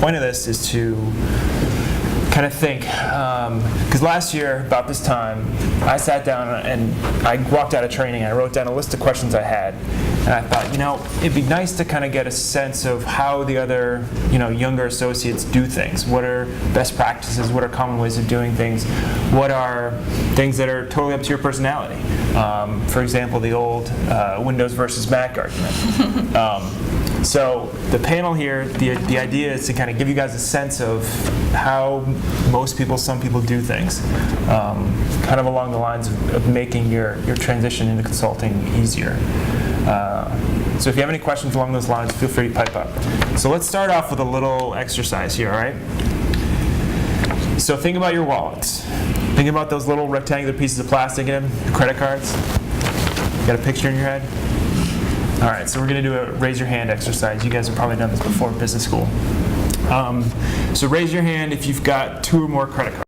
point of this is to kind of think, because last year about this time I sat down and I walked out of training and I wrote down a list of questions I had, and I thought, it'd be nice to kind of get a sense of how the other younger associates do things. What are best practices? What are common ways of doing things? What are things that are totally up to your personality? For example, the old Windows versus Mac argument. So the panel here, the idea is to kind of give you guys a sense of how some people do things, kind of along the lines of making your transition into consulting easier. So if you have any questions along those lines, feel free to pipe up. So let's start off with a little exercise here, all right? So think about your wallets. Think about those little rectangular pieces of plastic in them, credit cards. Got a picture in your head? All right, so we're going to do a raise your hand exercise. You guys have probably done this before in business school. So raise your hand if you've got 2 or more credit cards.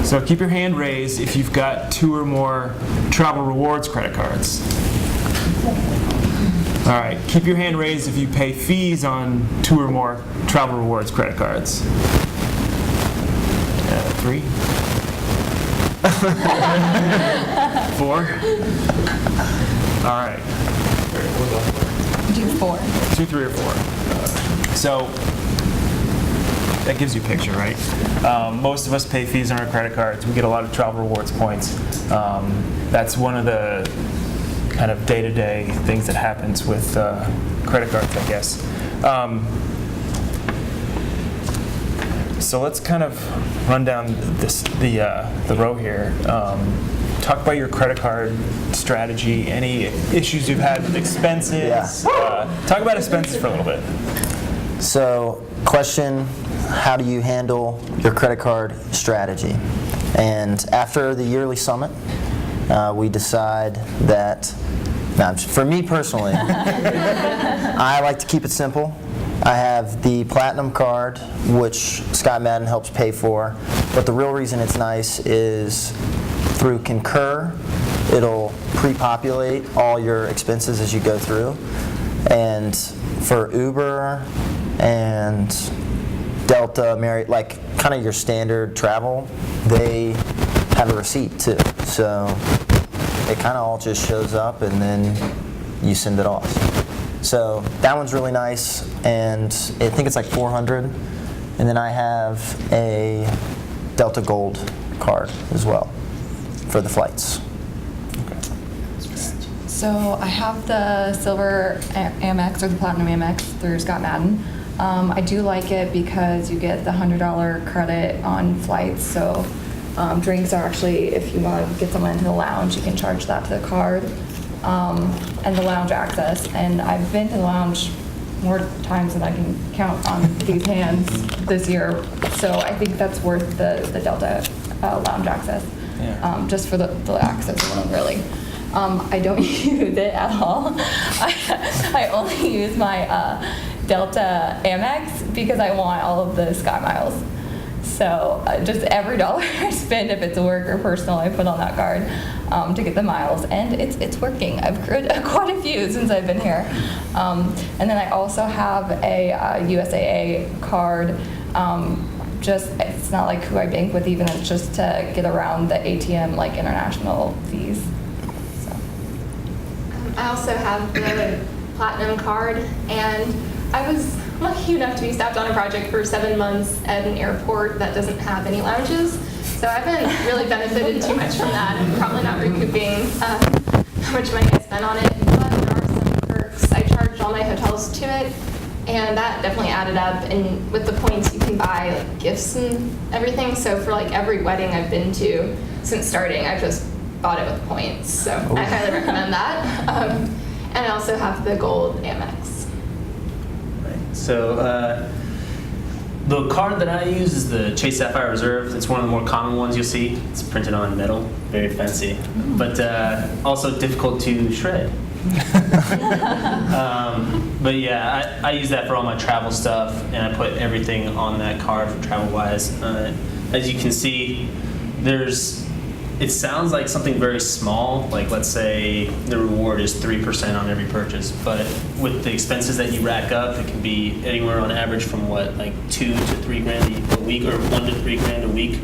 So keep your hand raised if you've got 2 or more travel rewards credit cards. All right, keep your hand raised if you pay fees on 2 or more travel rewards credit cards. 3. 4. All right. Do 4. 2, 3, or 4. So that gives you a picture, right? Most of us pay fees on our credit cards. We get a lot of travel rewards points. That's one of the kind of day-to-day things that happens with credit cards, I guess. So let's kind of run down the row here. Talk about your credit card strategy, any issues you've had with expenses. Yeah. Talk about expenses for a little bit. So, question, how do you handle your credit card strategy? And after the yearly summit, we decide that, for me personally, I like to keep it simple. I have the Platinum card, which Scott Madden helps pay for, but the real reason it's nice is through Concur, it'll pre-populate all your expenses as you go through. And for Uber and Delta, Marriott, like kind of your standard travel, they have a receipt too. So it kind of all just shows up and then you send it off. So that one's really nice, and I think it's like $400. And then I have a Delta Gold card as well for the flights. So I have the Silver Amex or the Platinum Amex through Scott Madden. I do like it because you get the $100 credit on flights. So drinks are actually, if you want to get someone into the lounge, you can charge that to the card. And the lounge access. And I've been to the lounge more times than I can count on these hands this year. So I think that's worth the Delta lounge access, just for the access alone, really. I don't use it at all. I only use my Delta Amex because I want all of the Sky Miles. So just every dollar I spend, if it's work or personal, I put on that card to get the miles, and it's working. I've accrued quite a few since I've been here. And then I also have a USAA card. It's not like who I bank with even, it's just to get around the ATM, like international fees. So. I also have the Platinum card, and I was lucky enough to be staffed on a project for 7 months at an airport that doesn't have any lounges. So I haven't really benefited too much from that. I'm probably not recouping how much money I spent on it, but there are some perks. I charged all my hotels to it, and that definitely added up. And with the points, you can buy like gifts and everything. So for like every wedding I've been to since starting, I've just bought it with points. So I highly recommend that. And I also have the Gold Amex. So the card that I use is the Chase Sapphire Reserve. It's one of the more common ones you'll see. It's printed on metal, very fancy, but also difficult to shred. But yeah, I use that for all my travel stuff, and I put everything on that card for travel-wise. As you can see, there's it sounds like something very small, like let's say the reward is 3% on every purchase, but with the expenses that you rack up, it can be anywhere on average from what, like 2 to 3 grand a week, or 1 to 3 grand a week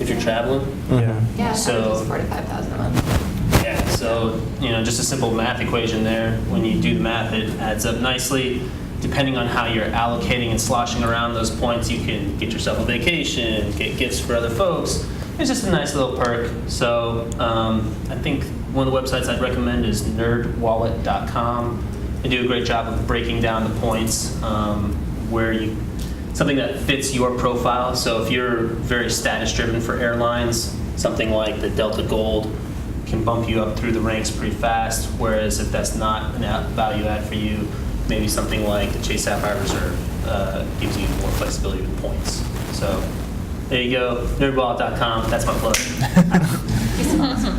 if you're traveling. Yeah. Yeah, So- so 4 to 5,000 a month. Yeah, so, just a simple math equation there. When you do the math, it adds up nicely. Depending on how you're allocating and sloshing around those points, you can get yourself a vacation, get gifts for other folks. It's just a nice little perk. So I think one of the websites I'd recommend is nerdwallet.com. They do a great job of breaking down the points something that fits your profile. So if you're very status driven for airlines, something like the Delta Gold can bump you up through the ranks pretty fast. Whereas if that's not a value add for you, maybe something like the Chase Sapphire Reserve gives you more flexibility with points. So there you go, nerdwallet.com. That's my plug.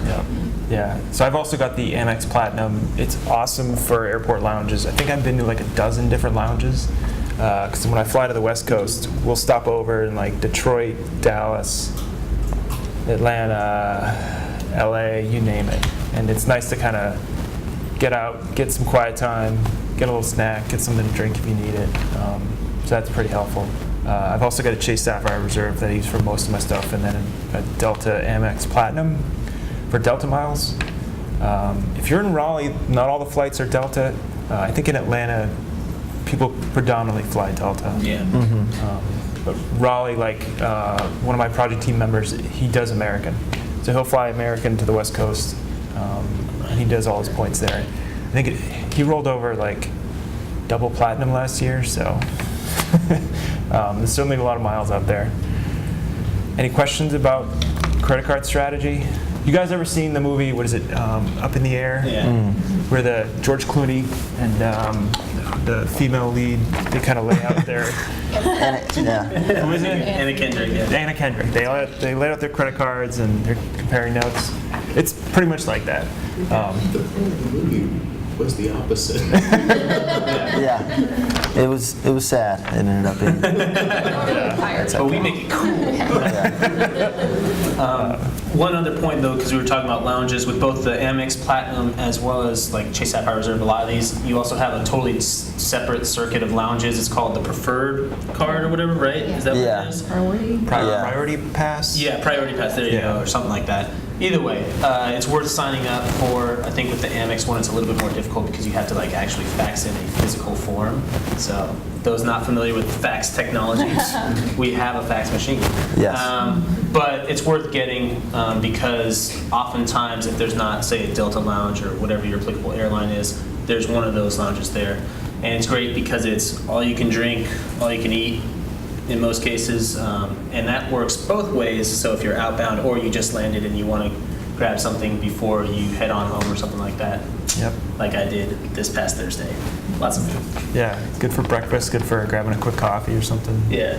Yeah. Yeah. So I've also got the Amex Platinum. It's awesome for airport lounges. I think I've been to like a dozen different lounges. Because when I fly to the West Coast, we'll stop over in like Detroit, Dallas, Atlanta, LA, you name it. And it's nice to kind of get out, get some quiet time, get a little snack, get something to drink if you need it. So that's pretty helpful. I've also got a Chase Sapphire Reserve that I use for most of my stuff, and then a Delta Amex Platinum for Delta miles. If you're in Raleigh, not all the flights are Delta. I think in Atlanta, people predominantly fly Delta. Yeah. But Raleigh, like one of my project team members, he does American. So he'll fly American to the West Coast, and he does all his points there. I think he rolled over like double platinum last year, so there's certainly a lot of miles out there. Any questions about credit card strategy? You guys ever seen the movie, what is it, Up in the Air? Yeah. Where the George Clooney and the female lead, they kind of lay out their, Yeah. who is it? Anna Kendrick, yeah. Anna Kendrick. They lay out their credit cards and they're comparing notes. It's pretty much like that. The point of the movie was the opposite. Yeah. It was sad. It ended up being. But we make it cool. One other point, though, because we were talking about lounges, with both the Amex Platinum as well as like Chase Sapphire Reserve, a lot of these, you also have a totally separate circuit of lounges. It's called the Preferred Card or whatever, right? Is that Yeah. what it is? Priority? Yeah. Priority pass? Yeah, Priority Pass, there you Yeah. go, or something like that. Either way, it's worth signing up for. I think with the Amex one, it's a little bit more difficult because you have to like actually fax in a physical form. So those not familiar with fax technologies, we have a fax machine. Yes. But it's worth getting because oftentimes if there's not, say, a Delta lounge or whatever your applicable airline is, there's one of those lounges there. And it's great because it's all you can drink, all you can eat, in most cases, and that works both ways. So if you're outbound or you just landed and you want to grab something before you head on home or something like that, Yep. like I did this past Thursday. Lots of food. Yeah, good for breakfast, good for grabbing a quick coffee or something. Yeah.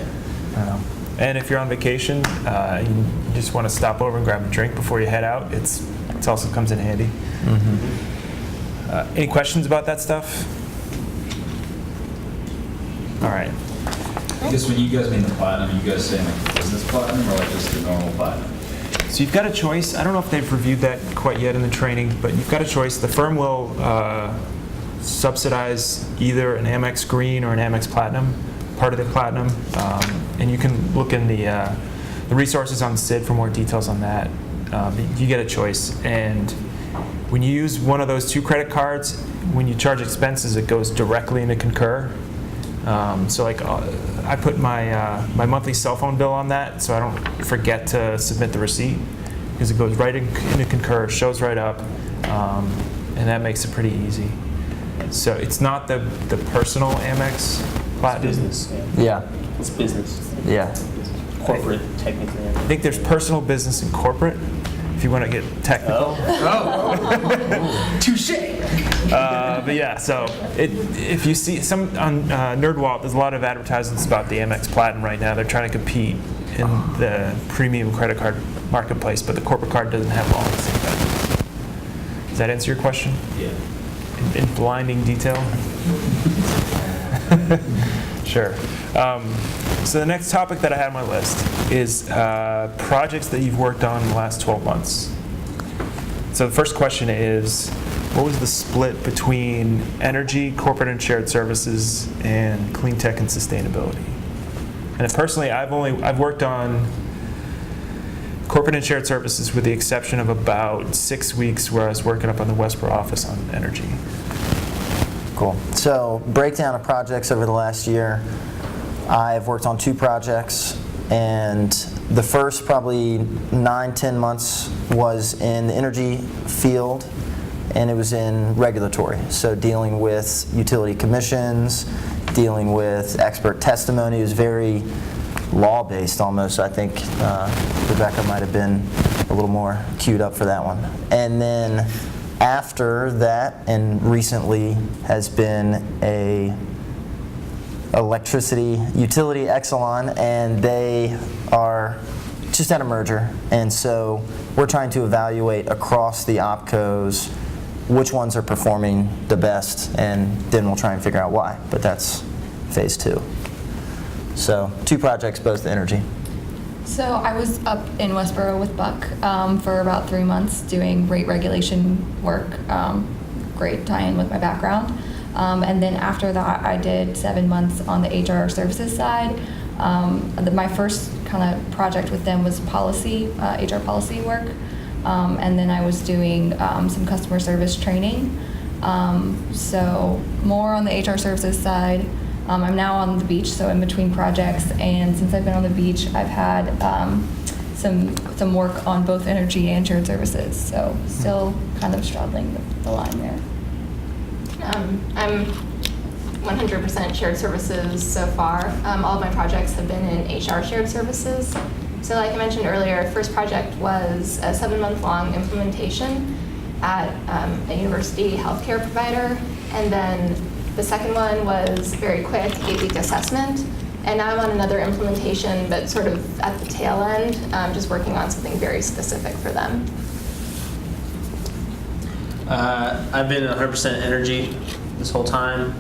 I don't know. And if you're on vacation, you just want to stop over and grab a drink before you head out, it also comes in handy. Any questions about that stuff? All right. I guess when you guys mean the platinum, you guys saying like business platinum or like just the normal platinum? So you've got a choice. I don't know if they've reviewed that quite yet in the training, but you've got a choice. The firm will subsidize either an Amex Green or an Amex Platinum, part of the Platinum, and you can look in the resources on SID for more details on that. You get a choice, and when you use one of those two credit cards, when you charge expenses, it goes directly into Concur. So like I put my monthly cell phone bill on that, so I don't forget to submit the receipt because it goes right into Concur, shows right up, and that makes it pretty easy. So it's not the personal Amex Platinum. Business. Yeah. It's business. Yeah. Corporate, technically. I think there's personal, business, and corporate. If you want to get technical. Touche. But yeah, so if you see some on NerdWallet, there's a lot of advertisements about the Amex Platinum right now. They're trying to compete in the premium credit card marketplace, but the corporate card doesn't have all the same benefits. Does that answer your question? Yeah. In blinding detail? Sure. So the next topic that I had on my list is projects that you've worked on in the last 12 months. So the first question is, what was the split between energy, corporate and shared services, and clean tech and sustainability? And personally, I've worked on corporate and shared services with the exception of about 6 weeks where I was working up on the Westboro office on energy. Cool. So breakdown of projects over the last year. I've worked on 2 projects, and the first probably 9-10 months was in the energy field, and it was in regulatory. So dealing with utility commissions, dealing with expert testimony. It was very law-based almost. I think Rebecca might have been a little more queued up for that one. And then after that, and recently, has been a electricity utility, Exelon, and they are just at a merger. And so we're trying to evaluate across the opcos which ones are performing the best, and then we'll try and figure out why. But that's phase 2. So 2 projects, both energy. So I was up in Westboro with Buck for about 3 months doing rate regulation work. Great tie-in with my background. And then after that, I did 7 months on the HR services side. My first kind of project with them was policy, HR policy work. And then I was doing some customer service training. So more on the HR services side. I'm now on the beach, so in between projects, and since I've been on the beach, I've had some work on both energy and shared services, so still kind of straddling the line there. I'm 100% shared services so far. All of my projects have been in HR shared services. So like I mentioned earlier, first project was a 7-month-long implementation at a university healthcare provider, and then the second one was very quick, 8-week assessment, and now I'm on another implementation, but sort of at the tail end, just working on something very specific for them. I've been 100% energy this whole time.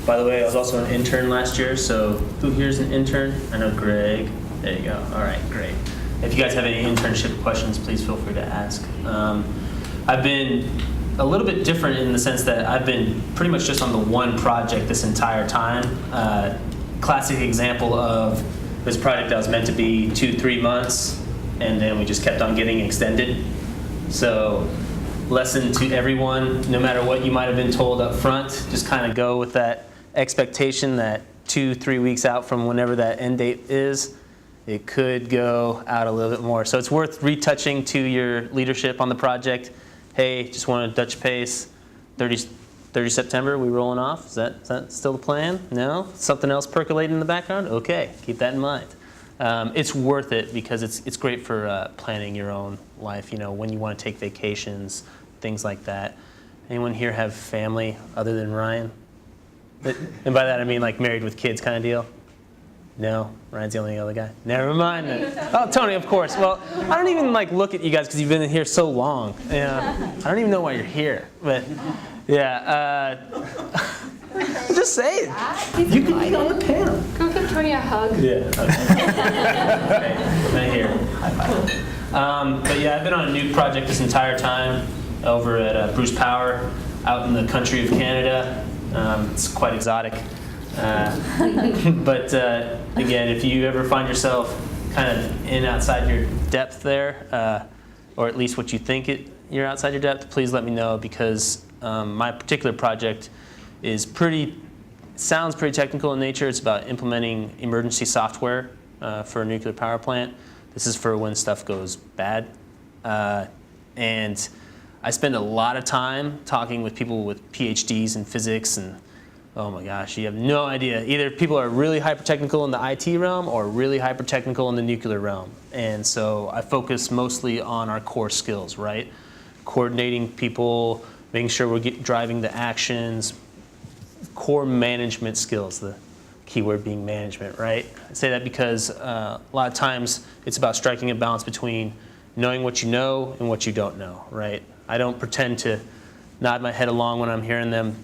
By the way, I was also an intern last year, so who here's an intern? I know Greg. There you go. All right, great. If you guys have any internship questions, please feel free to ask. I've been a little bit different in the sense that I've been pretty much just on the one project this entire time. Classic example of this project that was meant to be 2-3 months, and then we just kept on getting extended. So lesson to everyone, no matter what you might have been told up front, just kind of go with that expectation that 2-3 weeks out from whenever that end date is, it could go out a little bit more. So it's worth retouching to your leadership on the project. Hey, just want to Dutch pace, 30 September, we rolling off? Is that still the plan? No? Something else percolating in the background? Okay, keep that in mind. It's worth it because it's great for planning your own life, you know, when you want to take vacations, things like that. Anyone here have family other than Ryan? And by that I mean like married with kids kind of deal? No? Ryan's the only other guy? Never mind. Oh, Tony, of course. Well, I don't even like look at you guys because you've been in here so long. Yeah, I don't even know why you're here. But yeah, just say it. You can be on the panel. Go give Tony a hug. Yeah. Okay. Right here. High five. But yeah, I've been on a new project this entire time over at Bruce Power out in the country of Canada. It's quite exotic. But again, if you ever find yourself kind of outside your depth there, or at least what you think you're outside your depth, please let me know because my particular project is sounds pretty technical in nature. It's about implementing emergency software for a nuclear power plant. This is for when stuff goes bad. And I spend a lot of time talking with people with PhDs in physics and oh my gosh, you have no idea. Either people are really hyper-technical in the IT realm or really hyper-technical in the nuclear realm. And so I focus mostly on our core skills, right? Coordinating people, making sure we're driving the actions, core management skills, the keyword being management, right? I say that because a lot of times it's about striking a balance between knowing what you know and what you don't know, right? I don't pretend to nod my head along when I'm hearing them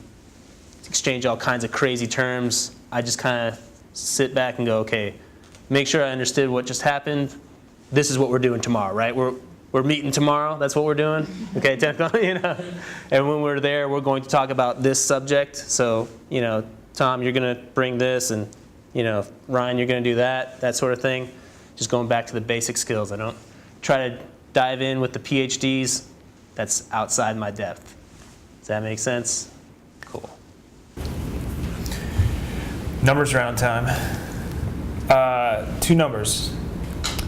exchange all kinds of crazy terms. I just kind of sit back and go, okay, make sure I understood what just happened. This is what we're doing tomorrow, right? we're meeting tomorrow. That's what we're doing. Okay, 10 o'clock, And when we're there, we're going to talk about this subject. So, Tom, you're going to bring this, and, Ryan, you're going to do that sort of thing. Just going back to the basic skills. I don't try to dive in with the PhDs. That's outside my depth. Does that make sense? Cool. Numbers round time. 2 numbers.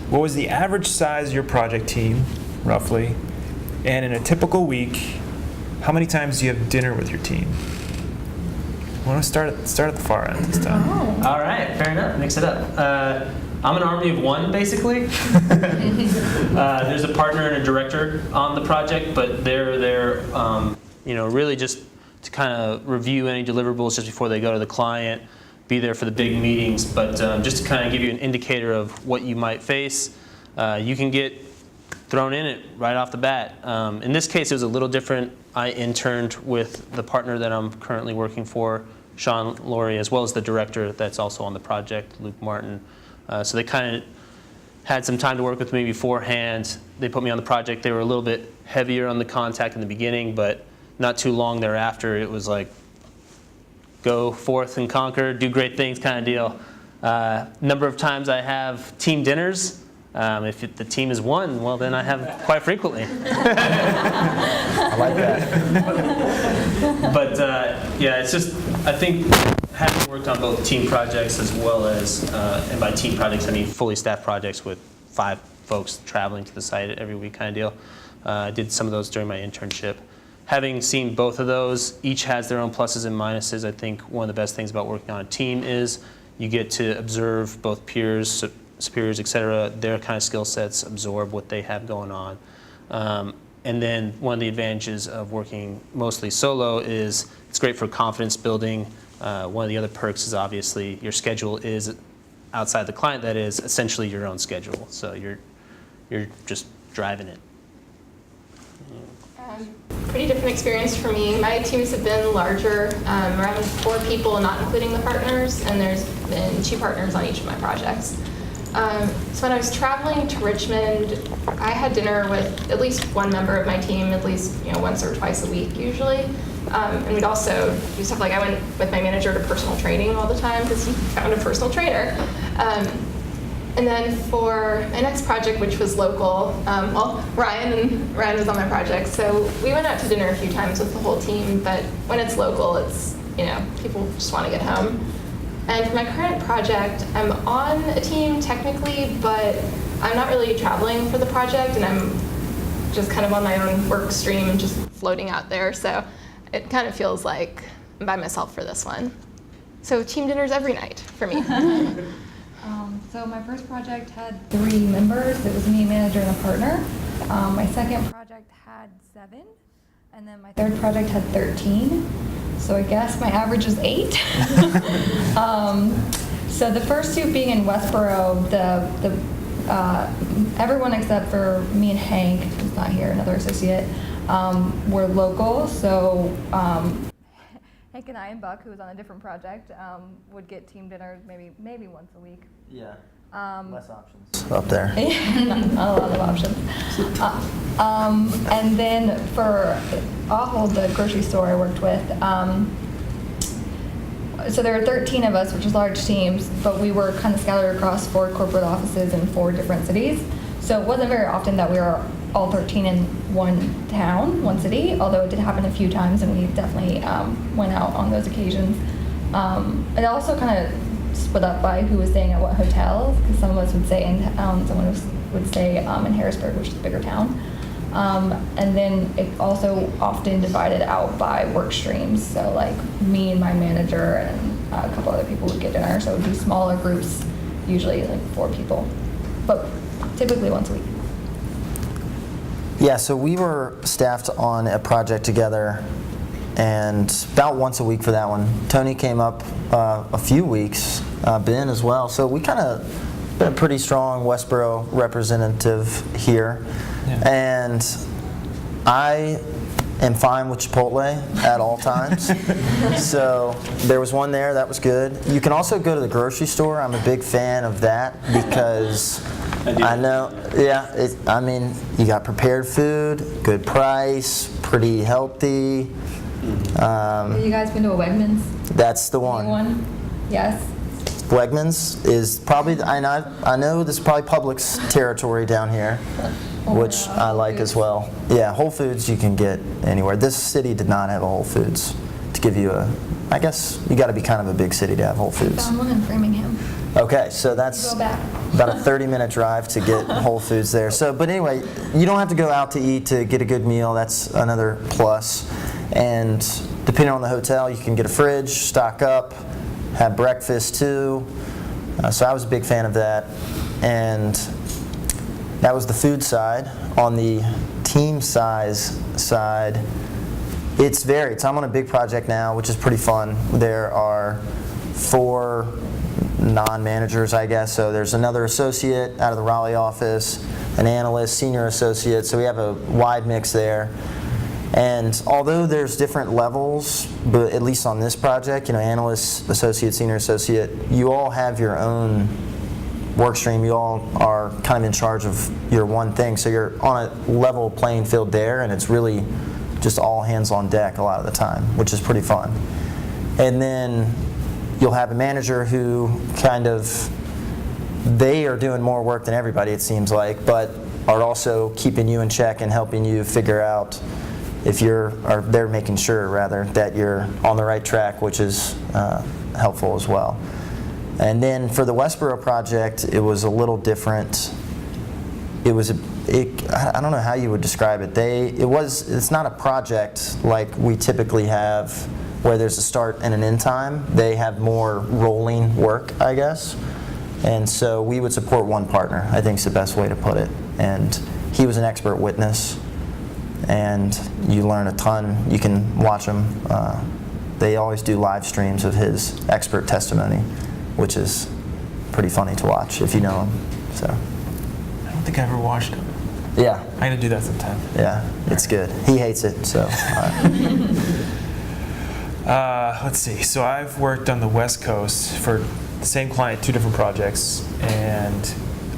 What was the average size of your project team, roughly? And in a typical week, how many times do you have dinner with your team? I want to start at the far end this time. All right, fair enough. Mix it up. I'm an army of one, basically. There's a partner and a director on the project, but they're there, really just to kind of review any deliverables just before they go to the client, be there for the big meetings, but just to kind of give you an indicator of what you might face. You can get thrown in it right off the bat. In this case, it was a little different. I interned with the partner that I'm currently working for, Sean Laurie, as well as the director that's also on the project, Luke Martin. So they kind of had some time to work with me beforehand. They put me on the project. They were a little bit heavier on the contact in the beginning, but not too long thereafter, it was like, go forth and conquer, do great things kind of deal. Number of times I have team dinners. If the team is one, well, then I have quite frequently. I like that. But it's just, I think having worked on both team projects as well as, and by team projects I mean fully staffed projects with 5 folks traveling to the site every week kind of deal. I did some of those during my internship. Having seen both of those, each has their own pluses and minuses. I think one of the best things about working on a team is you get to observe both peers, superiors, et cetera, their kind of skill sets, absorb what they have going on. And then one of the advantages of working mostly solo is it's great for confidence building. One of the other perks is obviously your schedule is outside the client, that is essentially your own schedule. So you're just driving it. Pretty different experience for me. My teams have been larger, around 4 people, not including the partners, and there's been 2 partners on each of my projects. So when I was traveling to Richmond, I had dinner with at least one member of my team, at least once or twice a week usually. And we'd also do stuff like I went with my manager to personal training all the time because he found a personal trainer. And then for my next project, which was local, Ryan was on my project, so we went out to dinner a few times with the whole team, but when it's local, it's, people just want to get home. And for my current project, I'm on a team technically, but I'm not really traveling for the project, and I'm just kind of on my own work stream and just floating out there, so it kind of feels like I'm by myself for this one. So team dinners every night for me. So my first project had 3 members. It was me, a manager, and a partner. My second project had 7, and then my third project had 13. So I guess my average is 8. So the first 2 being in Westboro, everyone except for me and Hank, who's not here, another associate, were local. So Hank and I and Buck, who was on a different project, would get team dinners maybe once a week. Yeah. Less options up there. Not a lot of options. And then for Ahold, the grocery store I worked with, so there were 13 of us, which is large teams, but we were kind of scattered across 4 corporate offices in 4 different cities. So it wasn't very often that we were all 13 in one town, one city, although it did happen a few times, and we definitely went out on those occasions. It also kind of split up by who was staying at what hotels, because some of us would stay in town, someone would stay in Harrisburg, which is a bigger town. And then it also often divided out by work streams, so like me and my manager and a couple other people would get dinner, so it would be smaller groups, usually like 4 people, but typically once a week. Yeah, so we were staffed on a project together, and about once a week for that one. Tony came up a few weeks, Ben as well. So we kind of been a pretty strong Westboro representative here. Yeah. And I am fine with Chipotle at all times. So there was one there, that was good. You can also go to the grocery store. I'm a big fan of that because do. I know, yeah, I mean, you got prepared food, good price, pretty healthy. Have you guys been to a Wegmans? That's the one. Anyone? Yes? Wegmans is probably, I know this is probably Publix territory down here, which I like as well. Yeah, Whole Foods you can get anywhere. This city did not have a Whole Foods to give you I guess you got to be kind of a big city to have Whole Foods. Found one in Framingham. Okay, so that's Go back. about a 30-minute drive to get Whole Foods there. So, but anyway, you don't have to go out to eat to get a good meal. That's another plus. And depending on the hotel, you can get a fridge, stock up, have breakfast too. So I was a big fan of that. And that was the food side. On the team size side, it's varied. So I'm on a big project now, which is pretty fun. There are 4 non-managers, I guess. So there's another associate out of the Raleigh office, an analyst, senior associate. So we have a wide mix there. And although there's different levels, but at least on this project, analyst, associate, senior associate, you all have your own work stream. You all are kind of in charge of your one thing. So you're on a level playing field there, and it's really just all hands on deck a lot of the time, which is pretty fun. And then you'll have a manager who they are doing more work than everybody, it seems like, but are also keeping you in check and helping you figure out if they're making sure rather that you're on the right track, which is helpful as well. And then for the Westboro project, it was a little different. I don't know how you would describe it. It's not a project like we typically have where there's a start and an end time. They have more rolling work, I guess. And so we would support one partner, I think is the best way to put it. And he was an expert witness, and you learn a ton. You can watch them. They always do live streams of his expert testimony, which is pretty funny to watch if you know him. So, I don't think I ever watched him. yeah, I gotta do that sometime. yeah, it's good. He hates it, so. Let's see. So I've worked on the West Coast for the same client, 2 different projects, and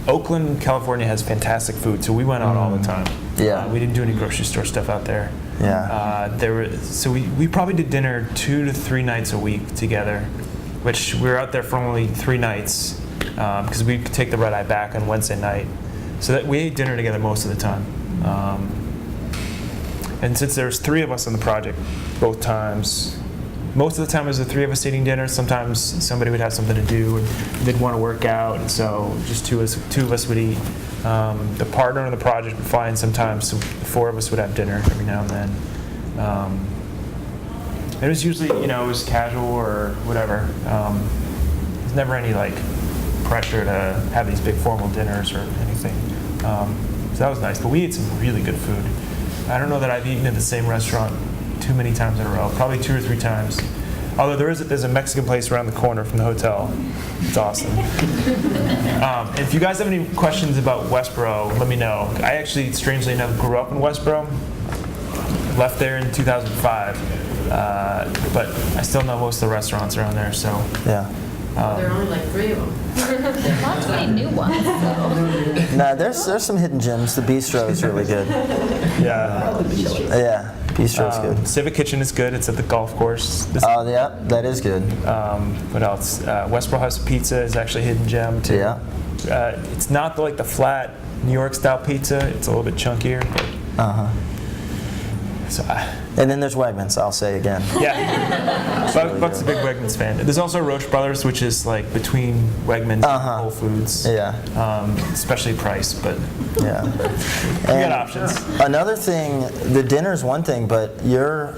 Oakland, California has fantastic food, so we went out all the time. Yeah. We didn't do any grocery store stuff out there. Yeah. So we probably did dinner 2 to 3 nights a week together, which we were out there for only 3 nights because we could take the red eye back on Wednesday night. So that we ate dinner together most of the time. And since there was 3 of us on the project both times, most of the time it was the 3 of us eating dinner. Sometimes somebody would have something to do and they'd want to work out, and so just 2 of us would eat. The partner on the project would fly in sometimes, so the 4 of us would have dinner every now and then. It was usually, it was casual or whatever. There's never any pressure to have these big formal dinners or anything. So that was nice. But we ate some really good food. I don't know that I've eaten at the same restaurant too many times in a row. Probably 2 or 3 times. Although there's a Mexican place around the corner from the hotel. It's awesome. If you guys have any questions about Westboro, let me know. I actually, strangely enough, grew up in Westboro. Left there in 2005. But I still know most of the restaurants around there, so. Yeah. There are only like 3 of them. Not too many new ones, so. No, there's some hidden gems. The bistro is really good. Yeah. Yeah, bistro's good. Civic Kitchen is good. It's at the golf course. Oh, yeah, that is good. What else? Westboro House of Pizza is actually a hidden gem too. Yeah. It's not the flat New York style pizza. It's a little bit chunkier. Uh-huh. So, And then there's Wegmans, I'll say again. yeah. Buck's a big Wegmans fan. There's also Roche Brothers, which is between Wegmans and Whole Foods. Yeah. Especially price, but Yeah. we got And options. another thing, the dinner's one thing, but you're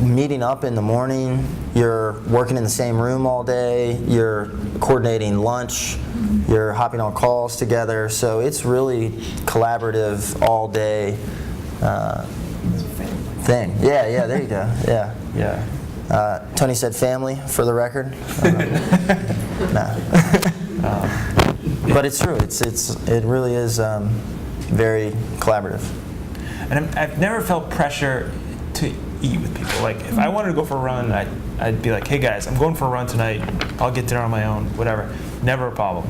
meeting up in the morning, you're working in the same room all day, you're coordinating lunch, you're hopping on calls together, so it's really collaborative all day thing. Yeah, there you go. Yeah. Yeah. Tony said family for the record. Nah. But it's true. It really is very collaborative. And I've never felt pressure to eat with people. If I wanted to go for a run, I'd be like, hey guys, I'm going for a run tonight. I'll get dinner on my own, whatever. Never a problem.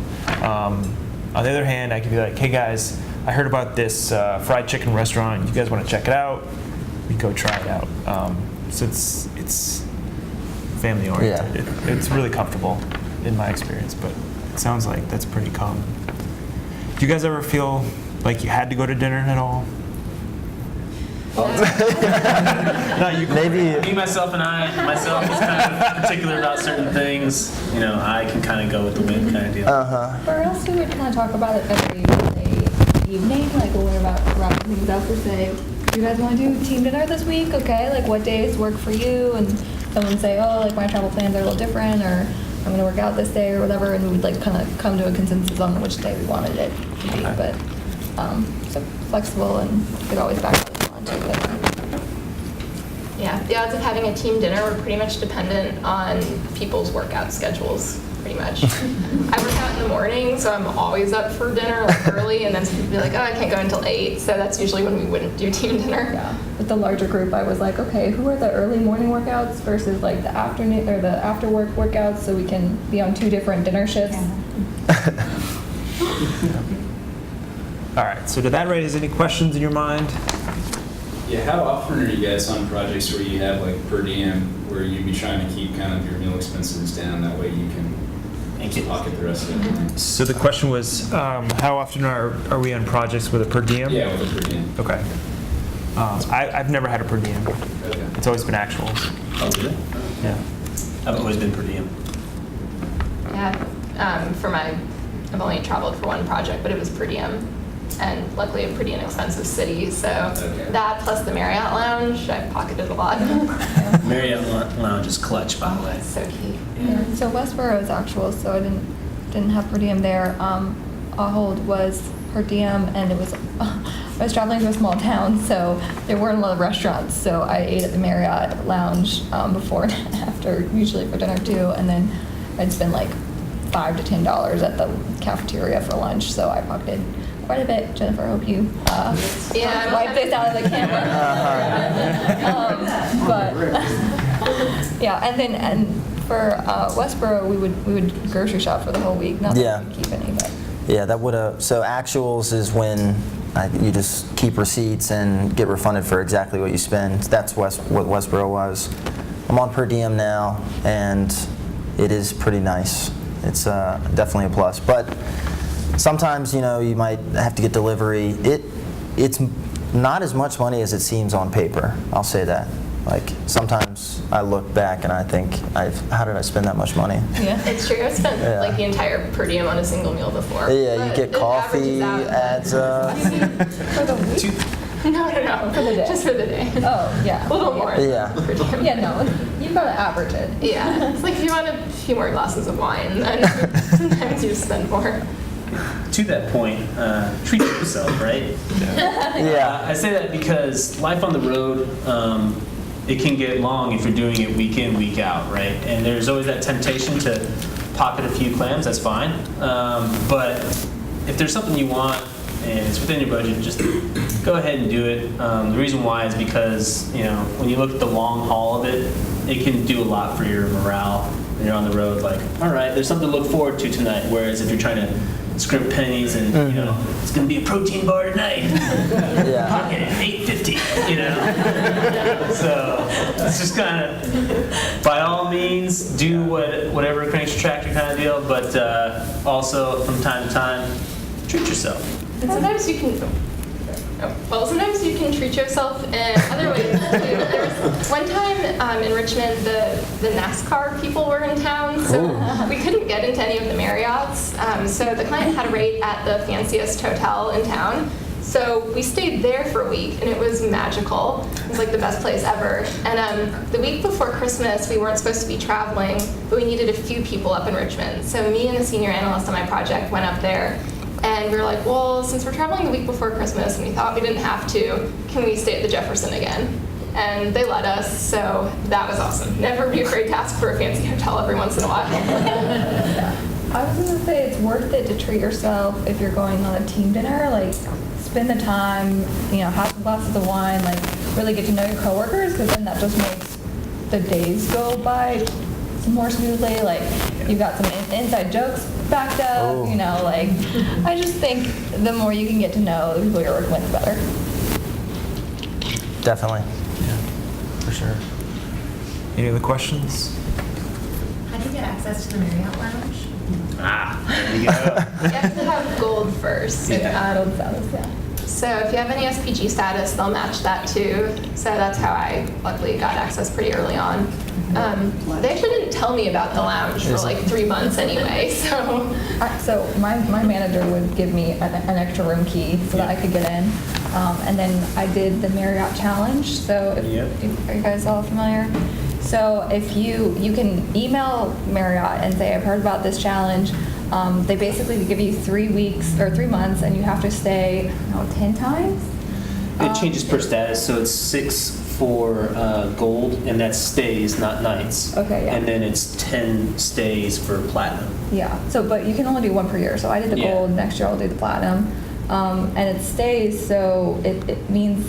On the other hand, I could be like, hey guys, I heard about this fried chicken restaurant. You guys want to check it out? We go try it out. So it's family oriented. It's really comfortable in my experience, but it sounds like that's pretty common. Do you guys ever feel like you had to go to dinner at all? Not you. Maybe. Me, myself is kind of particular about certain things. You know, I can kind of go with the wind kind of deal. Or else we would kind of talk about it every evening, like when we're about wrapping things up, or say, do you guys want to do team dinner this week? Okay, like what days work for you? And someone would say, oh, like my travel plans are a little different, or I'm going to work out this day or whatever, and we'd like kind of come to a consensus on which day we wanted it to be. But so flexible, and you could always back up if you want to. But, Yeah, the odds of having a team dinner were pretty much dependent on people's workout schedules, pretty much. I work out in the morning, so I'm always up for dinner like early, and then some people be like, oh, I can't go until 8, so that's usually when we wouldn't do team dinner. yeah, with the larger group, I was like, okay, who are the early morning workouts versus like the afternoon or the after work workouts, so we can be on 2 different dinner shifts. All right. So did that raise any questions in your mind? Yeah, how often are you guys on projects where you have like per diem, where you'd be trying to keep kind of your meal expenses down, that way you can pocket the rest of it? So the question was, how often are we on projects with a per diem? Yeah, with a per diem. Okay. I've never had a per diem. Okay. It's always been actuals. Oh, really? Yeah. I've always been per diem. Yeah, I've only traveled for one project, but it was per diem. And luckily a pretty inexpensive city, so Okay. that plus the Marriott Lounge, I've pocketed a lot. Marriott Lounge is clutch, by the way. So key. Yeah. So Westboro is actual, so I didn't have per diem there. Ahold was per diem, and it was I was traveling to a small town, so there weren't a lot of restaurants. So I ate at the Marriott Lounge before and after, usually for dinner too, and then I'd spend like $5 to $10 at the cafeteria for lunch. So I pocketed quite a bit. Jennifer, I hope you Yeah, wipe this out of the camera. But yeah, and for Westboro, we would grocery shop for the whole week. Not Yeah. that we keep any, but Yeah, that would have. So actuals is when you just keep receipts and get refunded for exactly what you spend. That's what Westboro was. I'm on per diem now, and it is pretty nice. It's definitely a plus. But sometimes, you know, you might have to get delivery. It's not as much money as it seems on paper. I'll say that. Like, sometimes I look back and I think, how did I spend that much money? yeah. It's true. I've spent Yeah. like the entire per diem on a single meal before. Yeah, you but get it coffee, averages out. adds up. For the week? No, For the day. just for the day. Oh, yeah. A little more. Yeah. Per diem. Yeah, no, you've got to average it. Yeah, it's like if you want a few more glasses of wine, then sometimes you spend more. To that point, treat yourself, right? Yeah. I say that because life on the road, it can get long if you're doing it week in, week out, right? And there's always that temptation to pocket a few clams, that's fine. But if there's something you want and it's within your budget, just go ahead and do it. The reason why is because, you know, when you look at the long haul of it, it can do a lot for your morale when you're on the road. Like, all right, there's something to look forward to tonight. Whereas if you're trying to scrimp pennies and, you know, it's going to be a protein bar tonight. Yeah. Pocket it, $8.50, you know? So it's just kind of, by all means, do whatever cranks your tractor kind of deal, but also from time to time, treat yourself. And sometimes you can. Sometimes you can treat yourself in other ways too. There was one time in Richmond, the NASCAR people were in town, so we couldn't get into any of the Marriotts. So the client had a rate at the fanciest hotel in town. So we stayed there for a week, and it was magical. It was like the best place ever. And the week before Christmas, we weren't supposed to be traveling, but we needed a few people up in Richmond. So me and the senior analyst on my project went up there. And we were like, well, since we're traveling the week before Christmas and we thought we didn't have to, can we stay at the Jefferson again? And they let us, so that was awesome. Never be afraid to ask for a fancy hotel every once in a while. I was going to say it's worth it to treat yourself if you're going on a team dinner. Like, spend the time, you know, have some glasses of wine, like, really get to know your coworkers, because then that just makes the days go by more smoothly. Like, You got some inside jokes backed up, Oh. you know, like, I just think the more you can get to know the people you're working with, the better. Definitely. For sure. Any other questions? How do you get access to the Marriott Lounge? There you go. You have to have gold first. Adult status, yeah. So if you have any SPG status, they'll match that too. So that's how I luckily got access pretty early on. They actually didn't tell me about the lounge for like 3 months anyway, so. So my manager would give me an extra room key so that I could get in. And then I did the Marriott Challenge. So are you guys all familiar? So if you can email Marriott and say, I've heard about this challenge. They basically give you 3 weeks or 3 months and you have to stay, 10 times? It changes per status, so it's 6 for gold, and that's stays, not nights. Okay, yeah. And then it's 10 stays for platinum. Yeah, so, but you can only do one per year. So I did the Yeah. gold, next year I'll do the platinum. And it stays, so it means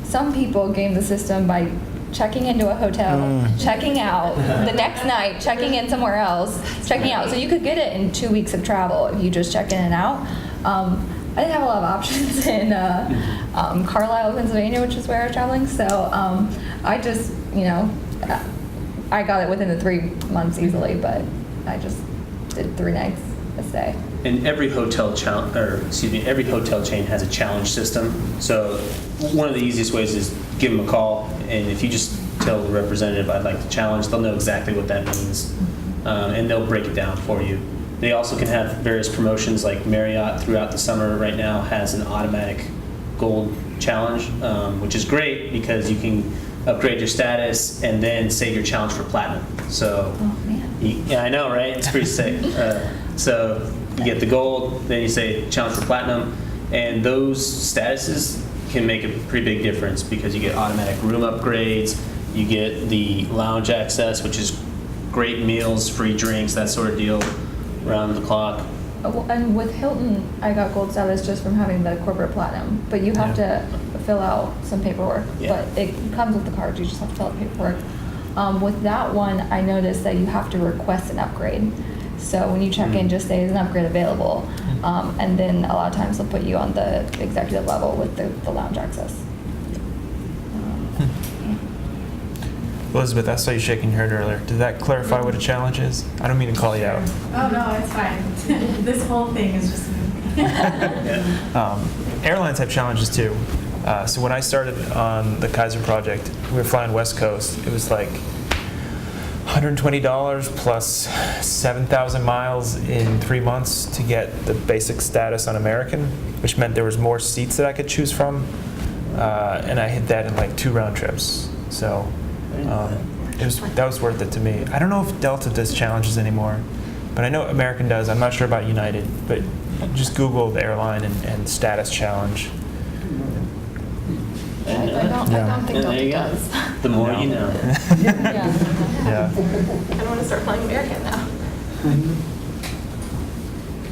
some people game the system by checking into a hotel, checking out the next night, checking in somewhere else, checking out. So you could get it in 2 weeks of travel if you just check in and out. I didn't have a lot of options in Carlisle, Pennsylvania, which is where I was traveling. So I just, I got it within the 3 months easily, but I just did 3 nights a stay. And every hotel every hotel chain has a challenge system. So one of the easiest ways is give them a call, and if you just tell the representative I'd like to challenge, they'll know exactly what that means, and they'll break it down for you. They also can have various promotions, like Marriott throughout the summer right now has an automatic gold challenge, which is great because you can upgrade your status and then save your challenge for platinum. So, Oh, man. yeah, I know, right? It's pretty sick. So you get the gold, then you say challenge for platinum, and those statuses can make a pretty big difference because you get automatic room upgrades, you get the lounge access, which is great meals, free drinks, that sort of deal around the clock. And with Hilton, I got gold status just from having the corporate platinum, but you have to fill out some paperwork. Yeah. But it comes with the card, you just have to fill out paperwork. With that one, I noticed that you have to request an upgrade. So when you check in, just say, is an upgrade available? And then a lot of times they'll put you on the executive level with the lounge access. Elizabeth, I saw you shaking your head earlier. Did that clarify what a challenge is? I don't mean to call you out. Oh, no, it's fine. This whole thing is just. Airlines have challenges too. So when I started on the Kaiser project, we were flying West Coast. It was like $120 plus 7,000 miles in 3 months to get the basic status on American, which meant there was more seats that I could choose from. And I hit that in like 2 round trips. So that was worth it to me. I don't know if Delta does challenges anymore, but I know American does. I'm not sure about United, but just Google the airline and status challenge. I don't think And there you Delta go. does. The more you know. Yeah. Yeah. I want to start flying American now.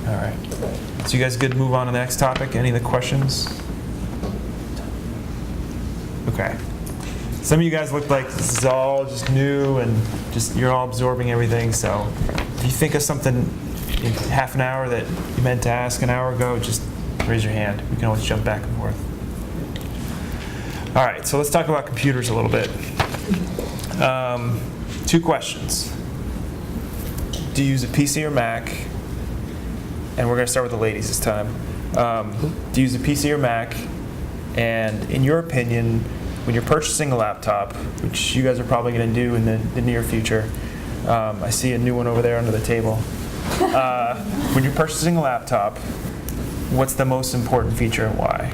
All right. So you guys good to move on to the next topic? Any of the questions? Okay. Some of you guys look like this is all just new and just you're all absorbing everything. So if you think of something in half an hour that you meant to ask an hour ago, just raise your hand. We can always jump back and forth. All right, so let's talk about computers a little bit. 2 questions. Do you use a PC or Mac? And we're going to start with the ladies this time. Do you use a PC or Mac? And in your opinion, when you're purchasing a laptop, which you guys are probably going to do in the near future, I see a new one over there under the table. When you're purchasing a laptop, what's the most important feature and why?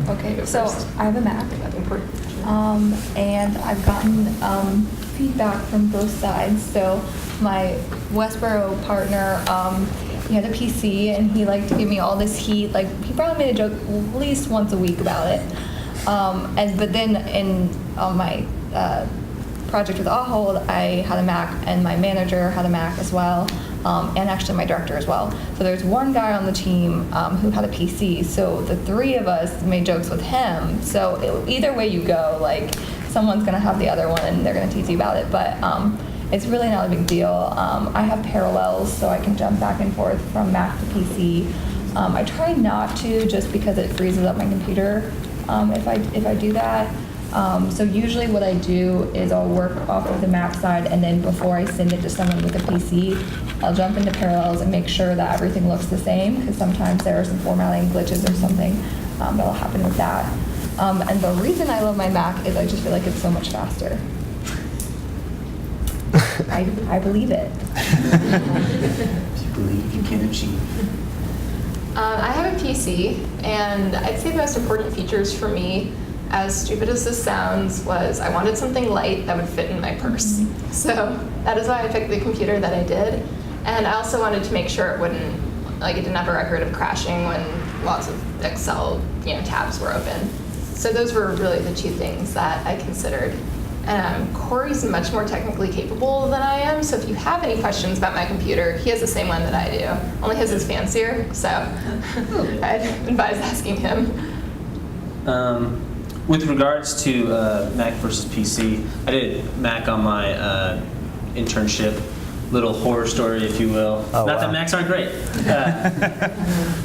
Okay, so I have a Mac, and I've gotten feedback from both sides. So my Westboro partner, he had a PC, and he liked to give me all this heat. Like, he probably made a joke at least once a week about it. But then on my project with Ahold, I had a Mac, and my manager had a Mac as well, and actually my director as well. So there's one guy on the team who had a PC. So the 3 of us made jokes with him. So either way you go, like, someone's going to have the other one and they're going to tease you about it. But it's really not a big deal. I have parallels, so I can jump back and forth from Mac to PC. I try not to, just because it freezes up my computer if I do that. So usually what I do is I'll work off of the Mac side, and then before I send it to someone with a PC, I'll jump into Parallels and make sure that everything looks the same, because sometimes there are some formatting glitches or something that'll happen with that. And the reason I love my Mac is I just feel like it's so much faster. I believe it. If you believe, you can achieve. I have a PC, and I'd say the most important features for me, as stupid as this sounds, was I wanted something light that would fit in my purse. So that is why I picked the computer that I did. And I also wanted to make sure it didn't have a record of crashing when lots of Excel, tabs were open. So those were really the two things that I considered. Corey's much more technically capable than I am, so if you have any questions about my computer, he has the same one that I do. Only his is fancier, so I'd advise asking him. With regards to Mac versus PC, I did Mac on my internship. Little horror story, if you will. Oh, Not wow. that Macs aren't great.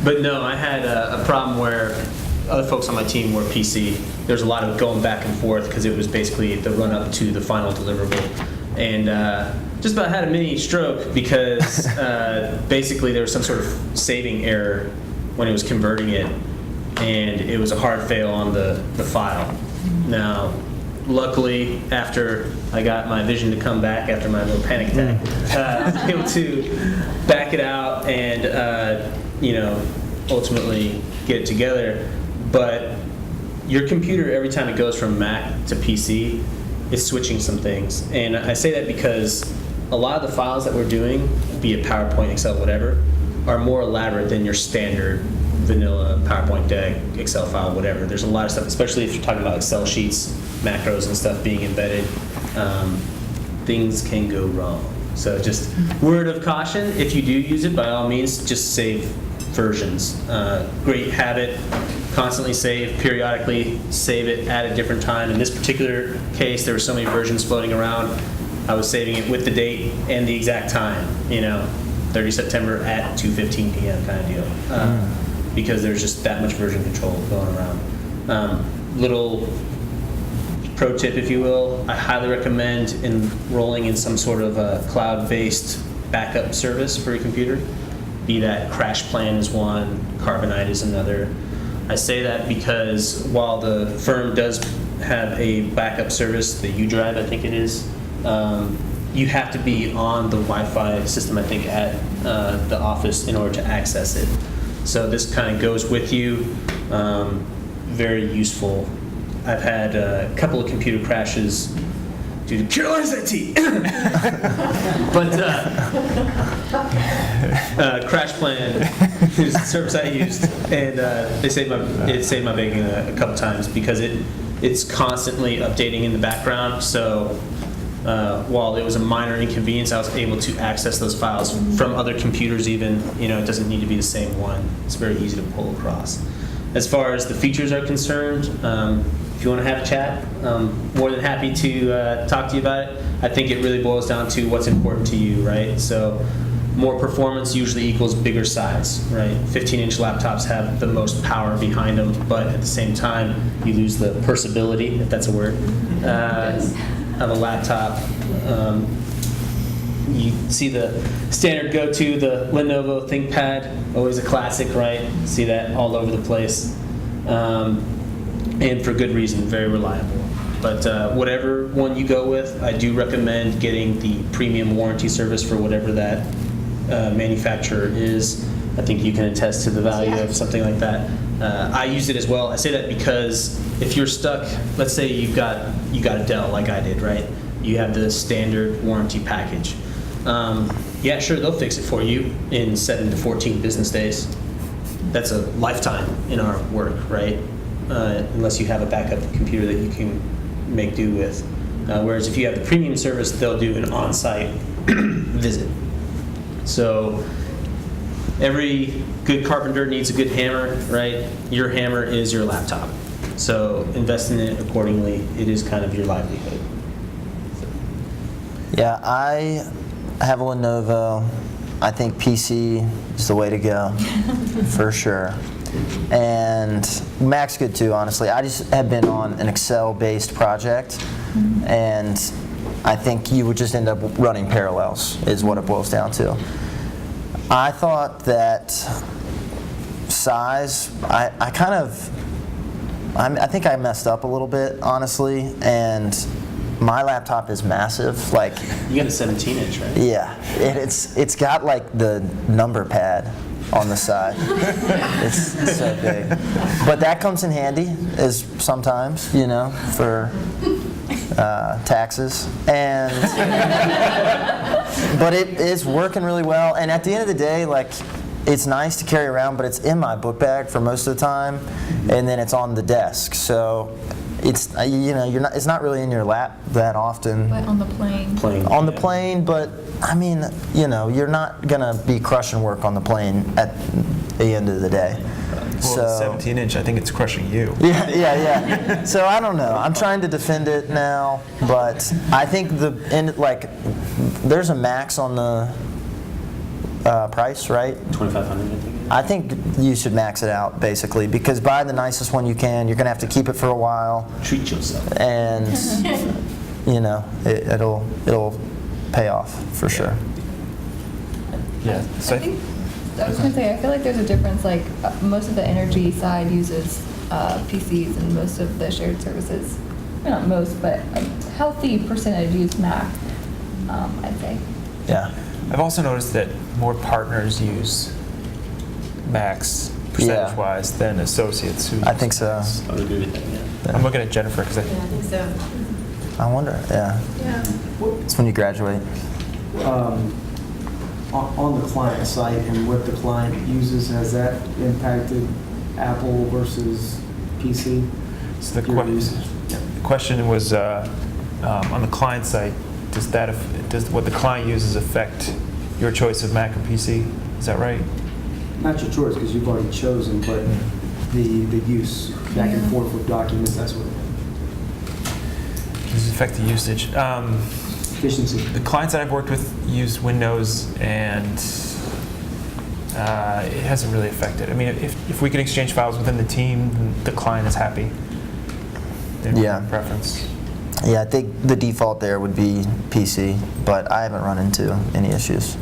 But no, I had a problem where other folks on my team were PC. There's a lot of going back and forth because it was basically the run-up to the final deliverable. And just about had a mini stroke because basically there was some sort of saving error when it was converting it, and it was a hard fail on the file. Now, luckily, after I got my vision to come back after my little panic attack, I was able to back it out and, ultimately get it together. But your computer, every time it goes from Mac to PC, is switching some things. And I say that because a lot of the files that we're doing, be it PowerPoint, Excel, whatever, are more elaborate than your standard vanilla PowerPoint deck, Excel file, whatever. There's a lot of stuff, especially if you're talking about Excel sheets, macros and stuff being embedded. Things can go wrong. So just word of caution, if you do use it, by all means, just save versions. Great habit, constantly save, periodically save it at a different time. In this particular case, there were so many versions floating around, I was saving it with the date and the exact time, 30 September at 2:15 p.m. kind of deal. Because there's just that much version control going around. Little pro tip, if you will, I highly recommend enrolling in some sort of a cloud-based backup service for your computer. Be that CrashPlan is one, Carbonite is another. I say that because while the firm does have a backup service, the U-Drive, I think it is, you have to be on the Wi-Fi system, I think, at the office in order to access it. So this kind of goes with you. Very useful. I've had a couple of computer crashes due to Carolina's IT. But CrashPlan is the service I used, and it saved my bacon a couple times because it's constantly updating in the background. So while it was a minor inconvenience, I was able to access those files from other computers even. It doesn't need to be the same one. It's very easy to pull across. As far as the features are concerned, if you want to have a chat, I'm more than happy to talk to you about it. I think it really boils down to what's important to you, right? So more performance usually equals bigger size, right? 15-inch laptops have the most power behind them, but at the same time, you lose the pursability, if that's a word, of a laptop. You see the standard go-to, the Lenovo ThinkPad, always a classic, right? See that all over the place. And for good reason, very reliable. But whatever one you go with, I do recommend getting the premium warranty service for whatever that manufacturer is. I think you can attest to the value of something like that. I use it as well. I say that because if you're stuck, let's say you got a Dell like I did, right? You have the standard warranty package. Yeah, sure, they'll fix it for you in 7 to 14 business days. That's a lifetime in our work, right? Unless you have a backup computer that you can make do with. Whereas if you have the premium service, they'll do an on-site visit. So every good carpenter needs a good hammer, right? Your hammer is your laptop. So invest in it accordingly. It is kind of your livelihood. Yeah, I have a Lenovo. I think PC is the way to go, for sure. And Mac's good too, honestly. I just have been on an Excel-based project, and I think you would just end up running parallels, is what it boils down to. I thought that size, I think I messed up a little bit, honestly, and my laptop is massive. Like, You got a 17-inch, right? yeah, it's got like the number pad on the side. It's so big. But that comes in handy is sometimes, you know, for taxes. And but it is working really well. And at the end of the day, like, it's nice to carry around, but it's in my book bag for most of the time, and then it's on the desk. So it's it's not really in your lap that often. But on the plane. On the plane, but I mean, you're not gonna be crushing work on the plane at the end of the day. Well, the 17-inch, I think it's crushing you. Yeah. So I don't know. I'm trying to defend it now, but I think there's a max on the price, right? 2,500, I think. I think you should max it out, basically, because buy the nicest one you can. You're gonna have to keep it for a while, Treat yourself. and it'll pay off for sure. Yeah. So I think, I was going to say, I feel like there's a difference, like most of the energy side uses PCs and most of the shared services, well, not most, but a healthy percentage use Mac, I'd say. Yeah. I've also noticed that more partners use Macs percentage-wise than associates who I think so. I would agree with that, yeah. I'm looking at Jennifer because Yeah, I think so. I wonder. Yeah. Yeah. It's when you graduate. On the client site and what the client uses, has that impacted Apple versus PC? So Your usage? the question was on the client side, does what the client uses affect your choice of Mac or PC? Is that right? Not your choice, because you've already chosen, but the use back and forth with documents, that sort of thing. Does it affect the usage? Efficiency. The clients that I've worked with use Windows, and it hasn't really affected. I mean, if we can exchange files within the team, then the client is happy. They don't have a preference. Yeah, I think the default there would be PC, but I haven't run into any issues.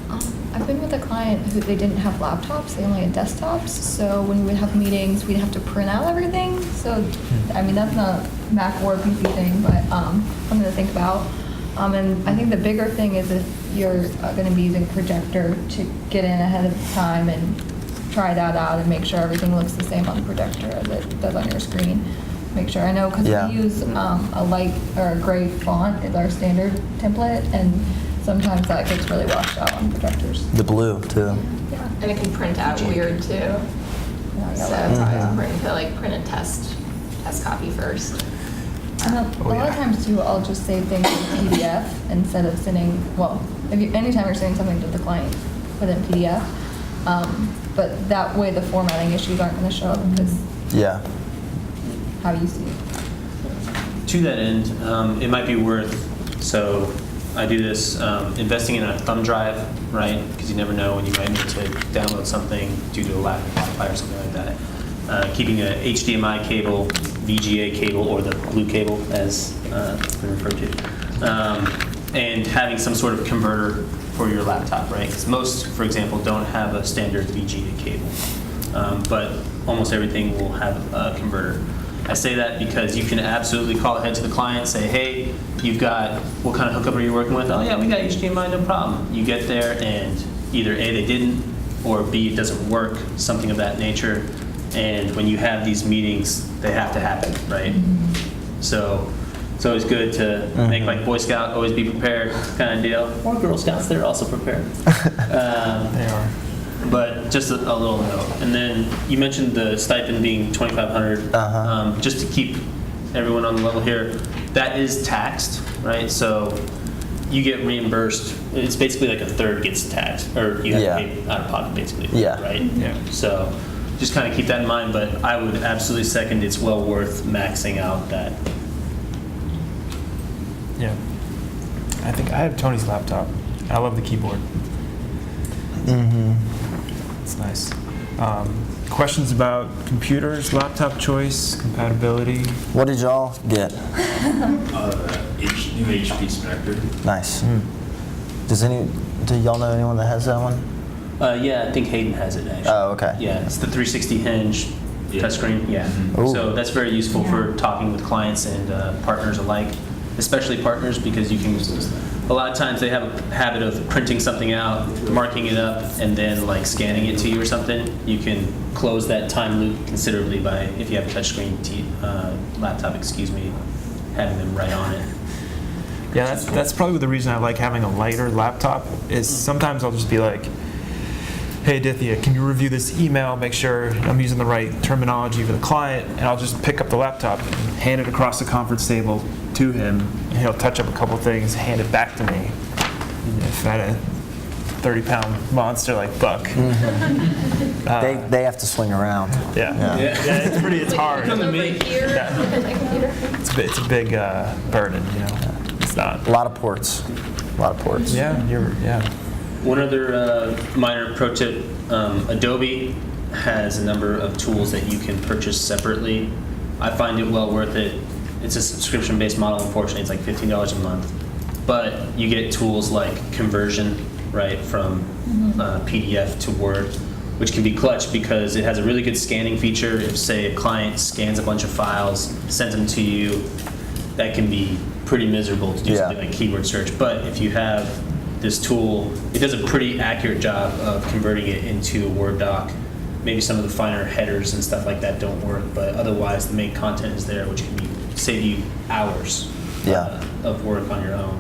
I've been with a client who they didn't have laptops, they only had desktops. So when we would have meetings, we'd have to print out everything. So, I mean, that's not a Mac or PC thing, but something to think about. And I think the bigger thing is if you're going to be using projector to get in ahead of time and try that out and make sure everything looks the same on the projector as it does on your screen. Make sure, I know, because Yeah. we use a light or a gray font is our standard template, and sometimes that gets really washed out on projectors. The blue, too. Yeah. And it can print out weird too. Yeah, So yeah, it's always important to like print a test copy first. And a lot of times too, I'll just save things in PDF instead of sending, well, anytime you're sending something to the client, put it in PDF. But that way the formatting issues aren't going to show up because Yeah. how you see it. To that end, it might be worth, so I do this, investing in a thumb drive, right? Because you never know when you might need to download something due to a lack of Wi-Fi or something like that. Keeping a HDMI cable, VGA cable, or the blue cable as it's been referred to. And having some sort of converter for your laptop, right? Because most, for example, don't have a standard VGA cable. But almost everything will have a converter. I say that because you can absolutely call ahead to the client, say, hey, you've got, what kind of hookup are you working with? Oh yeah, we got HDMI, no problem. You get there and either A, they didn't, or B, it doesn't work, something of that nature. And when you have these meetings, they have to happen, right? So it's always good to make like Boy Scout, always be prepared kind of deal. Or Girl Scouts, they're also prepared. They are. But just a little note. And then you mentioned the stipend being $2,500. Just to keep everyone on the level here, that is taxed, right? So you get reimbursed. It's basically like a third gets taxed, or you have to pay out of pocket, basically. Yeah. Right. Yeah. So just kind of keep that in mind, but I would absolutely second it's well worth maxing out that. Yeah. I think I have Tony's laptop. I love the keyboard. It's nice. Questions about computers, laptop choice, compatibility? What did y'all get? New HP Spectre. Nice. Do y'all know anyone that has that one? Yeah, I think Hayden has it actually. Oh, okay. Yeah, it's the 360 hinge Yeah. touchscreen. Yeah. Ooh. So that's very useful for talking with clients and partners alike, especially partners, because you can. A lot of times they have a habit of printing something out, marking it up, and then like scanning it to you or something. You can close that time loop considerably by, if you have a touchscreen laptop, having them right on it. Yeah, that's probably the reason I like having a lighter laptop is sometimes I'll just be like, hey, Aditya, can you review this email, make sure I'm using the right terminology for the client, and I'll just pick up the laptop and hand it across the conference table to him, and he'll touch up a couple things, hand it back to me. If I had a 30-pound monster like Buck. They have to swing around. Yeah, it's hard. Come to me. Here, Yeah. my computer. It's a big burden, you know. It's not. A lot of ports. Yeah. One other minor pro tip, Adobe has a number of tools that you can purchase separately. I find it well worth it. It's a subscription-based model, unfortunately. It's like $15 a month. But you get tools like conversion, right, from PDF to Word, which can be clutch because it has a really good scanning feature. If, say, a client scans a bunch of files, sends them to you, that can be pretty miserable to do something like keyword search. But if you have this tool, it does a pretty accurate job of converting it into a Word doc. Maybe some of the finer headers and stuff like that don't work, but otherwise the main content is there, which can save you hours of work on your own.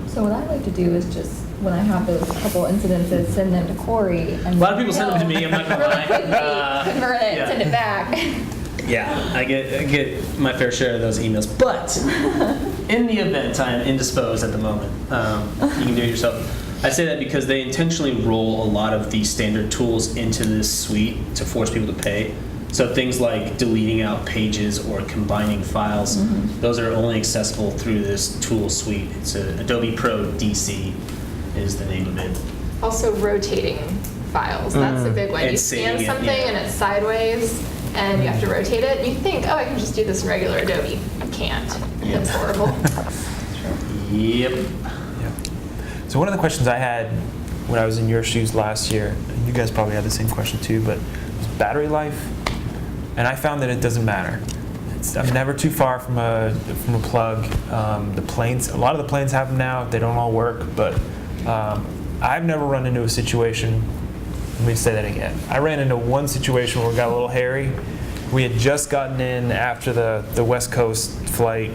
So what I like to do is just, when I have those couple incidences, send them to Corey. And A lot of people send them to me, I'm not gonna lie. Convert it, Yeah. send it back. Yeah, I get my fair share of those emails, but in the event I am indisposed at the moment, you can do it yourself. I say that because they intentionally roll a lot of these standard tools into this suite to force people to pay. So things like deleting out pages or combining files, those are only accessible through this tool suite. It's Adobe Pro DC is the name of it. Also rotating files. That's a big one. And You scan saving it, something yeah. and it's sideways and you have to rotate it. You think, oh, I can just do this in regular Adobe. You can't. It's horrible. Yep. So one of the questions I had when I was in your shoes last year, and you guys probably had the same question too, but was battery life. And I found that it doesn't matter. I'm never too far from a plug. The planes, a lot of the planes have them now. They don't all work, but I've never run into a situation. Let me say that again. I ran into one situation where it got a little hairy. We had just gotten in after the West Coast flight,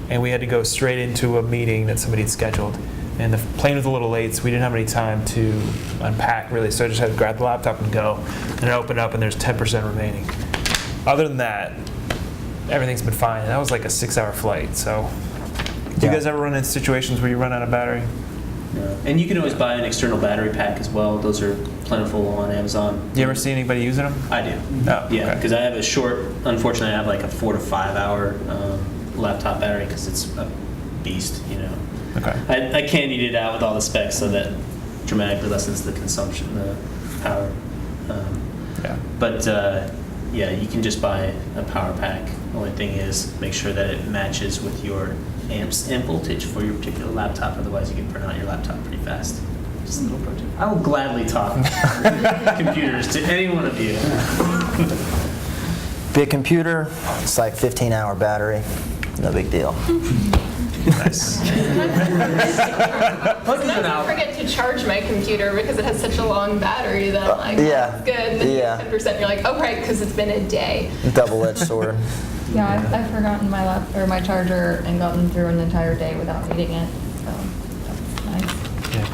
and we had to go straight into a meeting that somebody had scheduled. And the plane was a little late, so we didn't have any time to unpack really. So I just had to grab the laptop and go. And I opened up, and there's 10% remaining. Other than that, everything's been fine. And that was like a 6-hour flight. So, do you guys ever run into situations where you run out of battery? Yeah. And you can always buy an external battery pack as well. Those are plentiful on Amazon. You ever see anybody using them? I do. Oh, Yeah, okay. because I have a short, unfortunately, I have like a 4 to 5 hour laptop battery because it's a beast, you know. Okay. I candied it out with all the specs so that dramatically lessens the consumption, the power. Yeah. But yeah, you can just buy a power pack. The only thing is make sure that it matches with your amps and voltage for your particular laptop. Otherwise, you can burn out your laptop pretty fast. Just a little pro tip. I will gladly talk computers to any one of you. Big computer, it's like 15-hour battery. No big deal. Nice. Sometimes I forget to charge my computer because it has such a long battery that I'm like, Yeah. that's good. And then you Yeah. get 10%, you're like, oh, right, because it's been a day. Double-edged sword. Yeah, I've forgotten my charger and gotten through an entire day without needing it. So that's nice. Yeah.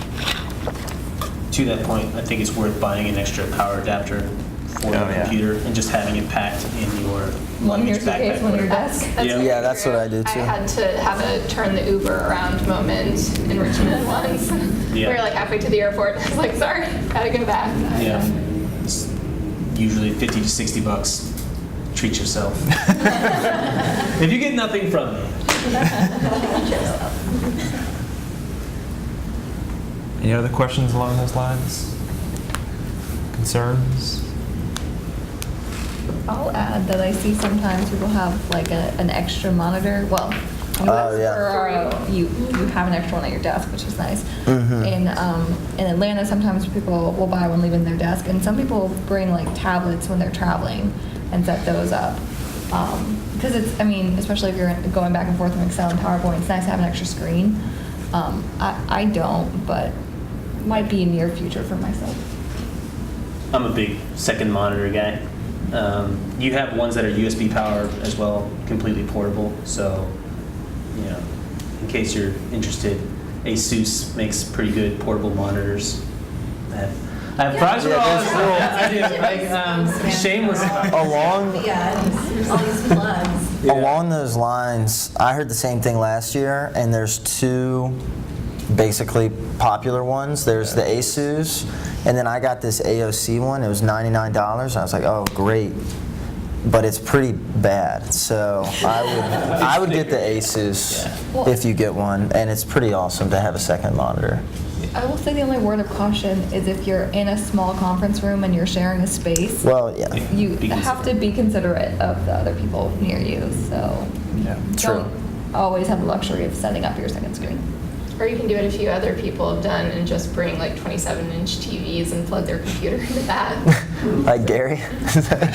To that point, I think it's worth buying an extra power adapter for Oh, your yeah. computer and just having it packed in your One in your luggage backpack. suitcase, one in your desk. Yeah, that's what I do, too. I had to have a turn the Uber around moment in Richmond once. Yeah. We were like halfway to the airport. I was like, sorry, gotta go back. Yeah. usually $50 to $60. Treat yourself. If you get nothing from me. Any other questions along those lines? Concerns? I'll add that I see sometimes people have like an extra monitor. Well, Oh, yeah. you have an extra one at your desk, which is nice. Mm-hmm. In Atlanta, sometimes people will buy one leaving their desk, and some people bring like tablets when they're traveling and set those up. Because it's, I mean, especially if you're going back and forth from Excel and PowerPoint, it's nice to have an extra screen. I don't, but might be near future for myself. I'm a big second monitor guy. You have ones that are USB powered as well, completely portable. So, you know, in case you're interested, ASUS makes pretty good portable monitors. I have prize for all this. I do. Shameless. Along All these plugs. Along those lines, I heard the same thing last year, and there's two basically popular ones. There's the ASUS, and then I got this AOC one. It was $99. I was like, oh, great. But it's pretty bad. So I would get the ASUS if you get one, and it's pretty awesome to have a second monitor. I will say the only word of caution is if you're in a small conference room and you're sharing a space, Well, yeah. you Be have to be considerate of the other people near you. So Yeah. True. don't always have the luxury of setting up your second screen. Or you can do what a few other people have done and just bring like 27-inch TVs and plug their computer into that. Like Gary?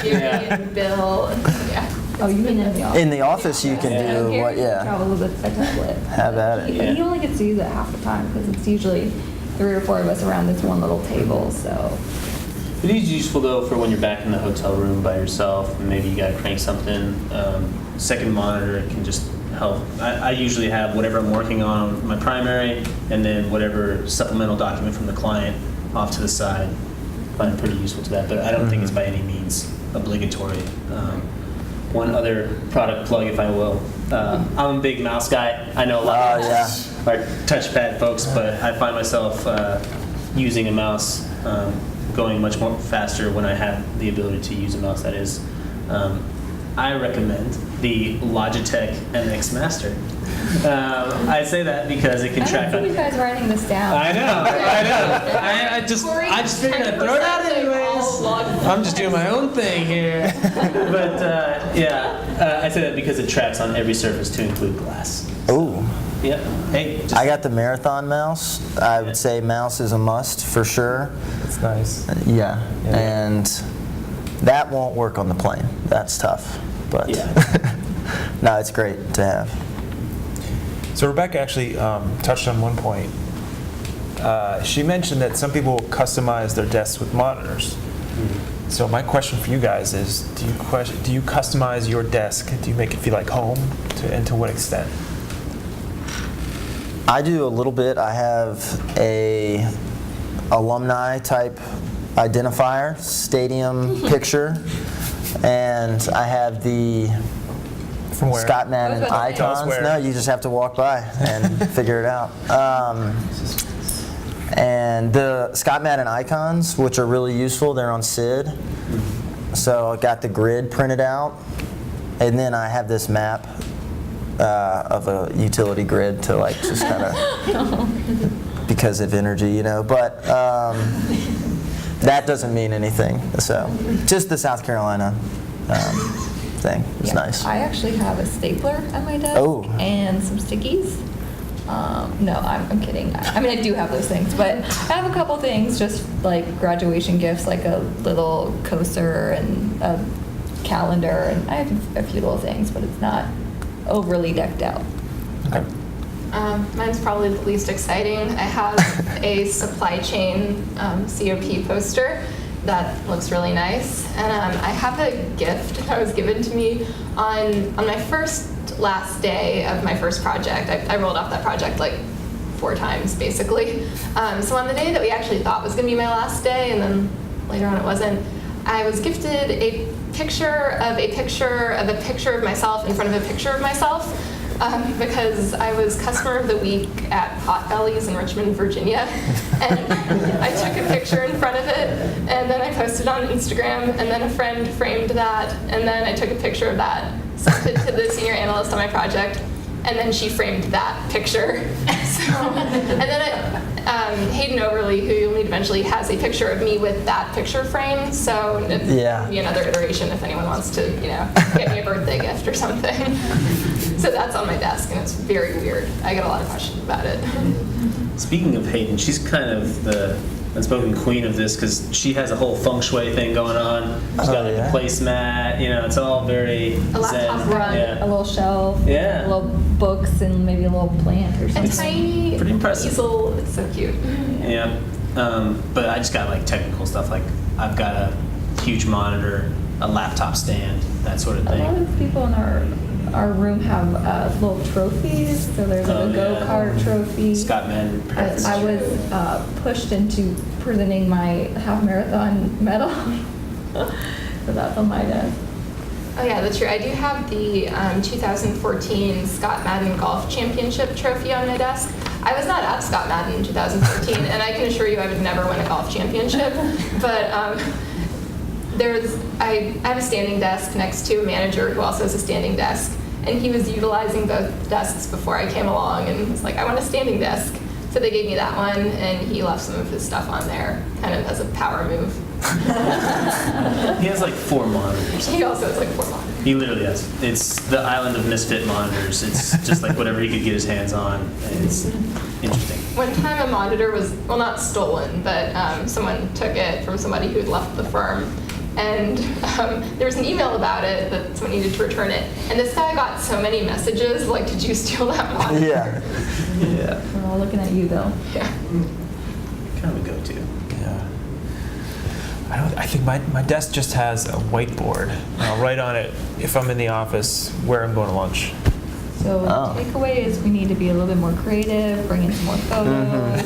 Gary and Bill, yeah. Oh, you mean in the office? In the office, you can do Gary what, yeah. travels with a tablet. Have at it. He, he only gets to use it half the time because it's usually 3 or 4 of us around this one little table. So It is useful though for when you're back in the hotel room by yourself and maybe you got to crank something. Second monitor can just help. I usually have whatever I'm working on, my primary, and then whatever supplemental document from the client off to the side. I find it pretty useful to that, but I don't think it's by any means obligatory. One other product plug, if I will. I'm a big mouse guy. I know a lot of are touchpad folks, but I find myself using a mouse going much more faster when I have the ability to use a mouse. That is, I recommend the Logitech MX Master. I say that because it can I track don't see on. you guys writing this down. I know. I just figured I'd throw it out anyways. I'm just doing my own thing here. But I say that because it tracks on every surface to include glass. Ooh. Yep. Hey, just, I got the Marathon mouse. I would say mouse is a must for sure. It's nice. Yeah. Yeah. And that won't work on the plane. That's tough. But no, it's great to have. So Rebecca actually touched on one point. She mentioned that some people customize their desks with monitors. So my question for you guys is, do you customize your desk? Do you make it feel like home? And to what extent? I do a little bit. I have a alumni type identifier, stadium picture, and I have the From where? Scott Madden I was about to say. Tell us icons. where. No, you just have to walk by and figure it out. And the Scott Madden icons, which are really useful, they're on SID. So I got the grid printed out, and then I have this map of a utility grid to like just kind of because of energy, you know. But that doesn't mean anything. So just the South Carolina thing is nice. I actually have a stapler at my desk and some stickies. No, I'm kidding. I mean, I do have those things, but I have a couple things, just like graduation gifts, like a little coaster and a calendar, and I have a few little things, but it's not overly decked out. Okay. Mine's probably the least exciting. I have a supply chain COP poster that looks really nice, and I have a gift that was given to me on my last day of my first project. I rolled off that project like 4 times basically. So on the day that we actually thought was going to be my last day, and then later on it wasn't, I was gifted a picture of a picture of a picture of myself in front of a picture of myself. because I was customer of the week at Potbelly's in Richmond, Virginia. And I took a picture in front of it, and then I posted on Instagram, and then a friend framed that, and then I took a picture of that, sent it to the senior analyst on my project, and then she framed that picture. And then Hayden Overly, who you'll meet eventually, has a picture of me with that picture frame. So it'll be another iteration if anyone wants to, get me a birthday gift or something. So that's on my desk, and it's very weird. I get a lot of questions about it. Speaking of Hayden, she's kind of the unspoken queen of this because she has a whole feng shui thing going on. She's got like a placemat. It's all very A laptop zen. run, Yeah. A little shelf, Yeah. little books, and maybe a little plant or A something. tiny pretty impressive. easel. It's so cute. Yeah. But I just got like technical stuff. Like I've got a huge monitor, a laptop stand, that sort of A lot thing. of people in our room have little trophies. So there's like Oh, a yeah. go-kart trophy. Scott Madden. I was pushed into presenting my half marathon medal. So that's on my desk. Oh yeah, that's true. I do have the 2014 Scott Madden Golf Championship trophy on my desk. I was not at Scott Madden in 2014, and I can assure you I would never win a golf championship. But I have a standing desk next to a manager who also has a standing desk, and he was utilizing both desks before I came along, and was like, I want a standing desk. So they gave me that one, and he left some of his stuff on there, kind of as a power move. He has like 4 monitors. He also has like 4 monitors. He literally has. It's the island of misfit monitors. It's just like whatever he could get his hands on. And it's interesting. One time a monitor was, well, not stolen, but someone took it from somebody who had left the firm. And there was an email about it that someone needed to return it. And this guy got so many messages, like, did you steal that monitor? Yeah. Yeah. We're all looking at you though. Yeah. Kind of a go-to. Yeah. I think my desk just has a whiteboard. And I'll write on it if I'm in the office where I'm going to lunch. So Oh. takeaway is we need to be a little bit more creative, bring in some more photos,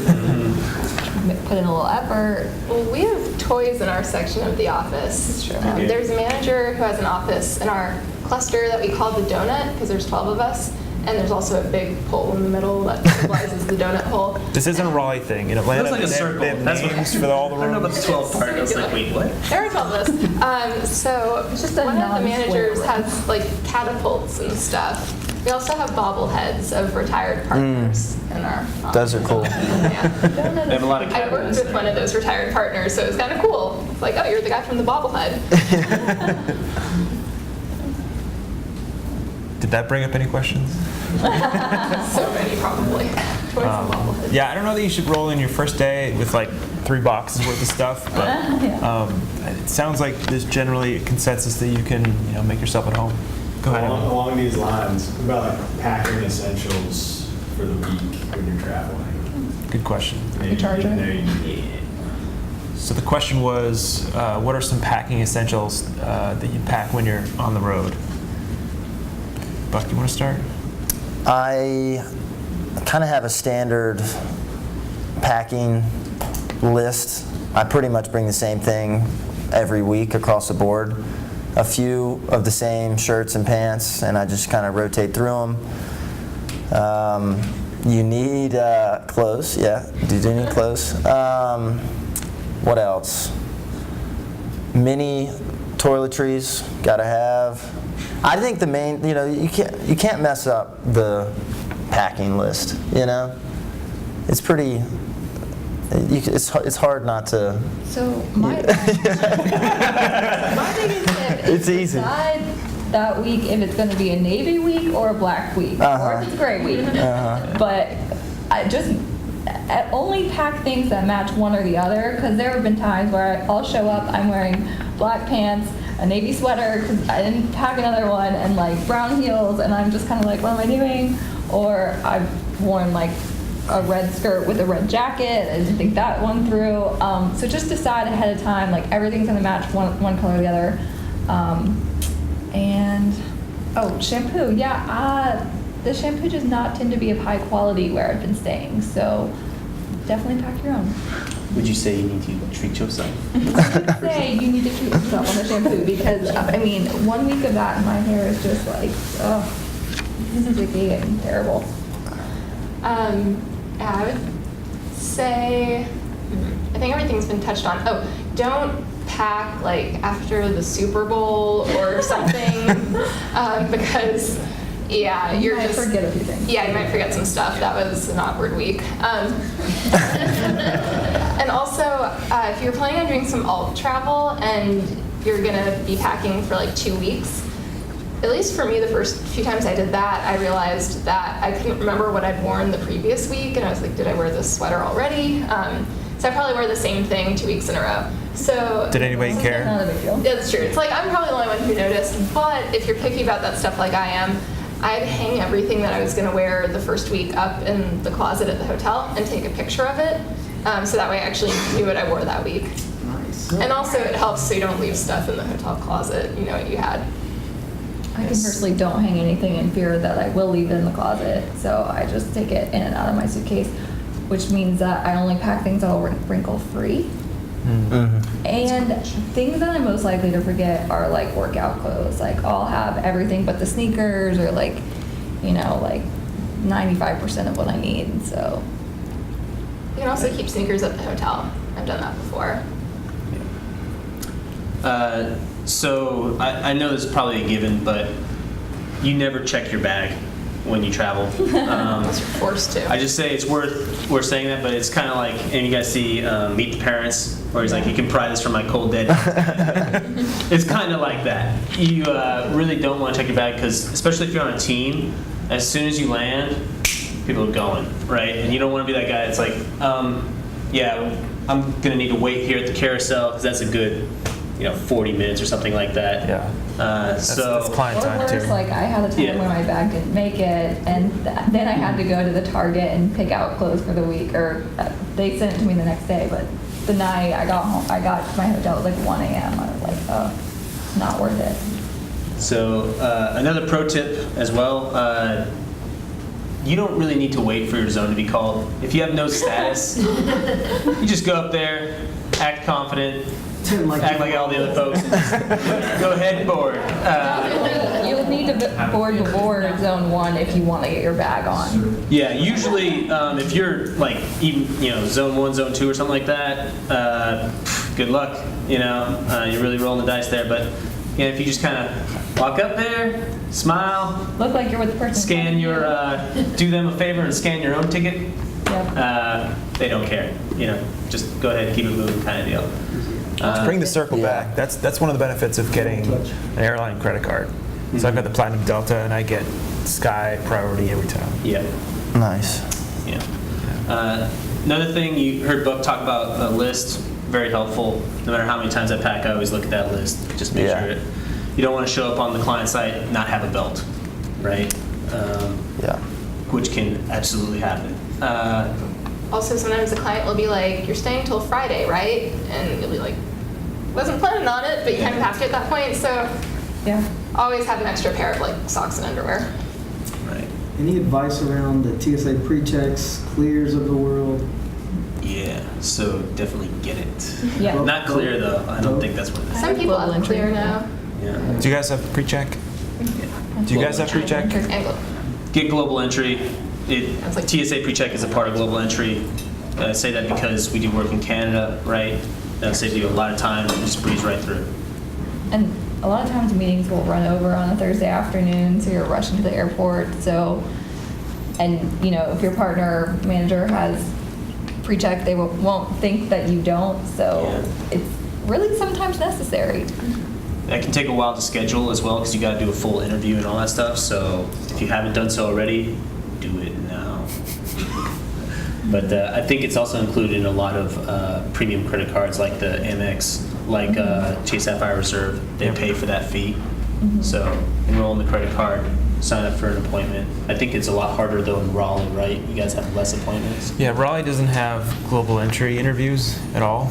put in a little effort. Well, we have toys in our section of the office. Okay. There's a manager who has an office in our cluster that we call the donut, because there's 12 of us. And there's also a big pole in the middle that symbolizes the donut hole. This isn't a Raleigh thing. In Atlanta, Looks like a they have- circle. they have That's what names for all the I don't know about rooms. the 12 part. I was like, wait, what? There are 12 of us. So It's just a one of the non-square managers room. has like catapults and stuff. We also have bobbleheads of retired partners in our office. Those are cool. Yeah. They have a lot of I worked cabinets. with one of those retired partners, so it was kind of cool. It's like, oh, you're the guy from the bobblehead. Did that bring up any questions? So many, probably. 20 bobbleheads. Yeah, I don't know that you should roll in your first day with like 3 boxes worth of stuff, but it sounds like there's generally a consensus that you can, make yourself at home. Go ahead. Along these lines, what about like packing essentials for the week when you're traveling? Good question. Maybe charger? So the question was, what are some packing essentials that you pack when you're on the road? Buck, you want to start? I kind of have a standard packing list. I pretty much bring the same thing every week across the board. A few of the same shirts and pants, and I just kind of rotate through them. You need clothes, yeah, you do need clothes. What else? Mini toiletries, gotta have. I think the main, you can't mess up the packing list. It's pretty. It's hard not to. So my biggest tip It's is to easy. decide that week if it's going to be a navy week or a black week, or if it's a gray week. But I just only pack things that match one or the other, because there have been times where I'll show up, I'm wearing black pants, a navy sweater, because I didn't pack another one, and like brown heels, and I'm just kind of like, what am I doing? Or I've worn like a red skirt with a red jacket. I didn't think that one through. So just decide ahead of time, like everything's gonna match one color or the other. And shampoo. Yeah, the shampoo does not tend to be of high quality where I've been staying. So definitely pack your own. Would you say you need to treat yourself? Say you need to treat yourself on the shampoo, because 1 week of that and my hair is just like, This is getting terrible. Yeah, I would say, I think everything's been touched on. Oh, don't pack like after the Super Bowl or something, because yeah, You you're might just forget a few things. Yeah, you might forget some stuff. That was an awkward week. And also, if you're planning on doing some alt travel and you're gonna be packing for like 2 weeks, at least for me, the first few times I did that, I realized that I couldn't remember what I'd worn the previous week, and I was like, did I wear this sweater already? So I probably wear the same thing 2 weeks in a row. So Did anybody care? Not a big deal. yeah, that's true. It's like I'm probably the only one who noticed, but if you're picky about that stuff like I am, I'd hang everything that I was going to wear the first week up in the closet at the hotel and take a picture of it, so that way I actually knew what I wore that week. Nice. And also it helps so you don't leave stuff in the hotel closet. You know what you had. I personally don't hang anything in fear that I will leave it in the closet, so I just take it in and out of my suitcase, which means that I only pack things that are wrinkle-free. And things that I'm most likely to forget are like workout clothes. Like I'll have everything but the sneakers, or like, you know, like 95% of what I need. So You can also keep sneakers at the hotel. I've done that before. So I know this is probably a given, but you never check your bag when you travel. Unless you're forced to. I just say it's worth saying that, but it's kind of like, and you guys see Meet the Parents, where he's like, you can pry this from my cold dead. It's kind of like that. You really don't want to check your bag, because especially if you're on a team, as soon as you land, people are going, right? And you don't want to be that guy that's like, yeah, I'm going to need to wait here at the carousel, because that's a good, 40 minutes or something like that. Yeah. So That's client or time worse, too. like I had a time Yeah. where my bag didn't make it, and then I had to go to the Target and pick out clothes for the week, or they sent it to me the next day. But the night I got home, I got to my hotel at like 1 a.m. I was like, oh, not worth it. So another pro tip as well, you don't really need to wait for your zone to be called. If you have no status, you just go up there, act confident, act like all the other folks, and just go ahead and board. You would need to board before Zone 1 if you want to get your bag on. Yeah, usually if you're like even zone 1, zone 2 or something like that, good luck. You're really rolling the dice there. But if you just kind of walk up there, smile, Look like you're with the person. scan your, do them a favor and scan your own ticket. Yep. They don't care. Just go ahead and keep it moving, kind of deal. Bring the circle Yeah. back. That's one of the benefits of getting an airline credit card. So I've got the Platinum Delta, and I get Sky Priority every time. Yeah. Nice. Yeah. Another thing, you heard Buck talk about a list, very helpful. No matter how many times I pack, I always look at that list. Just make Yeah. sure you don't want to show up on the client site, not have a belt, right? Yeah. Which can absolutely happen. Also, sometimes the client will be like, you're staying till Friday, right? And you'll be like, wasn't planning on it, but you kind of have to at that point. So Yeah. always have an extra pair of like socks and underwear. Right. Any advice around the TSA pre-checks, clears of the world? Yeah. So definitely get it. Yeah. Not clear though. I don't think that's what it is. Some people global have entry. clear now. Yeah. Do you guys have pre-check? Do you guys have pre-check? And Get global entry. That's like- TSA PreCheck is a part of global entry. I say that because we do work in Canada, right? That saves you a lot of time and just breeze right through. And a lot of times meetings will run over on a Thursday afternoon, so you're rushing to the airport. So, and if your partner or manager has pre-check, they won't think that you don't. So Yeah. it's really sometimes necessary. That can take a while to schedule as well because you got to do a full interview and all that stuff. So if you haven't done so already, do it now. But I think it's also included in a lot of premium credit cards like the Amex, like Chase Sapphire Reserve. They pay for that fee. So enroll in the credit card, sign up for an appointment. I think it's a lot harder though in Raleigh, right? You guys have less appointments. Yeah, Raleigh doesn't have global entry interviews at all.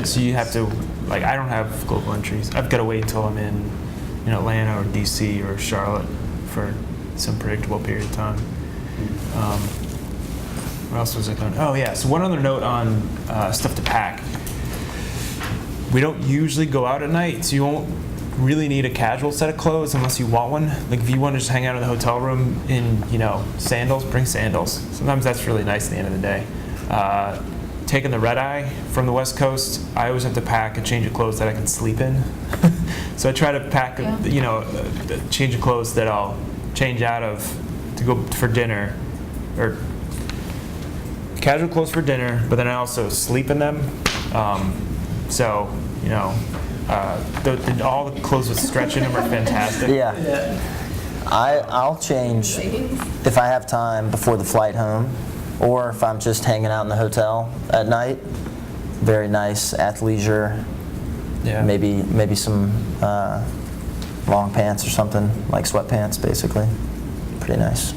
So you have to, like, I don't have global entries. I've got to wait until I'm in Atlanta or DC or Charlotte for some predictable period of time. What else was I going? Oh yeah. So one other note on stuff to pack. We don't usually go out at night, so you won't really need a casual set of clothes unless you want one. Like if you want to just hang out in the hotel room in, sandals, bring sandals. Sometimes that's really nice at the end of the day. Taking the red eye from the West Coast, I always have to pack a change of clothes that I can sleep in. So I try to pack, a change of clothes that I'll change out of to go for dinner, or casual clothes for dinner, but then I also sleep in them. So, all the clothes with stretch in them are fantastic. Yeah. I'll change if I have time before the flight home, or if I'm just hanging out in the hotel at night. Very nice athleisure, Yeah. maybe some long pants or something, like sweatpants, basically. Pretty nice.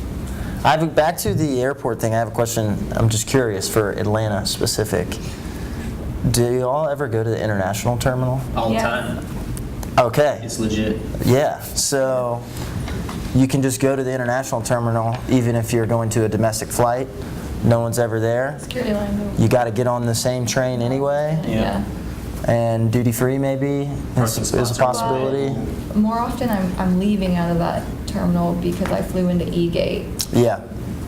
Back to the airport thing, I have a question. I'm just curious for Atlanta specific. Do you all ever go to the international terminal? All the Yes. time. Okay. It's legit. Yeah, so you can just go to the international terminal even if you're going to a domestic flight. No one's ever there. Security line. You got to get on the same train anyway. Yeah. And duty free maybe is a Parking spots are possibility. More often, I'm leaving out of that terminal because I flew into E-Gate. Yeah.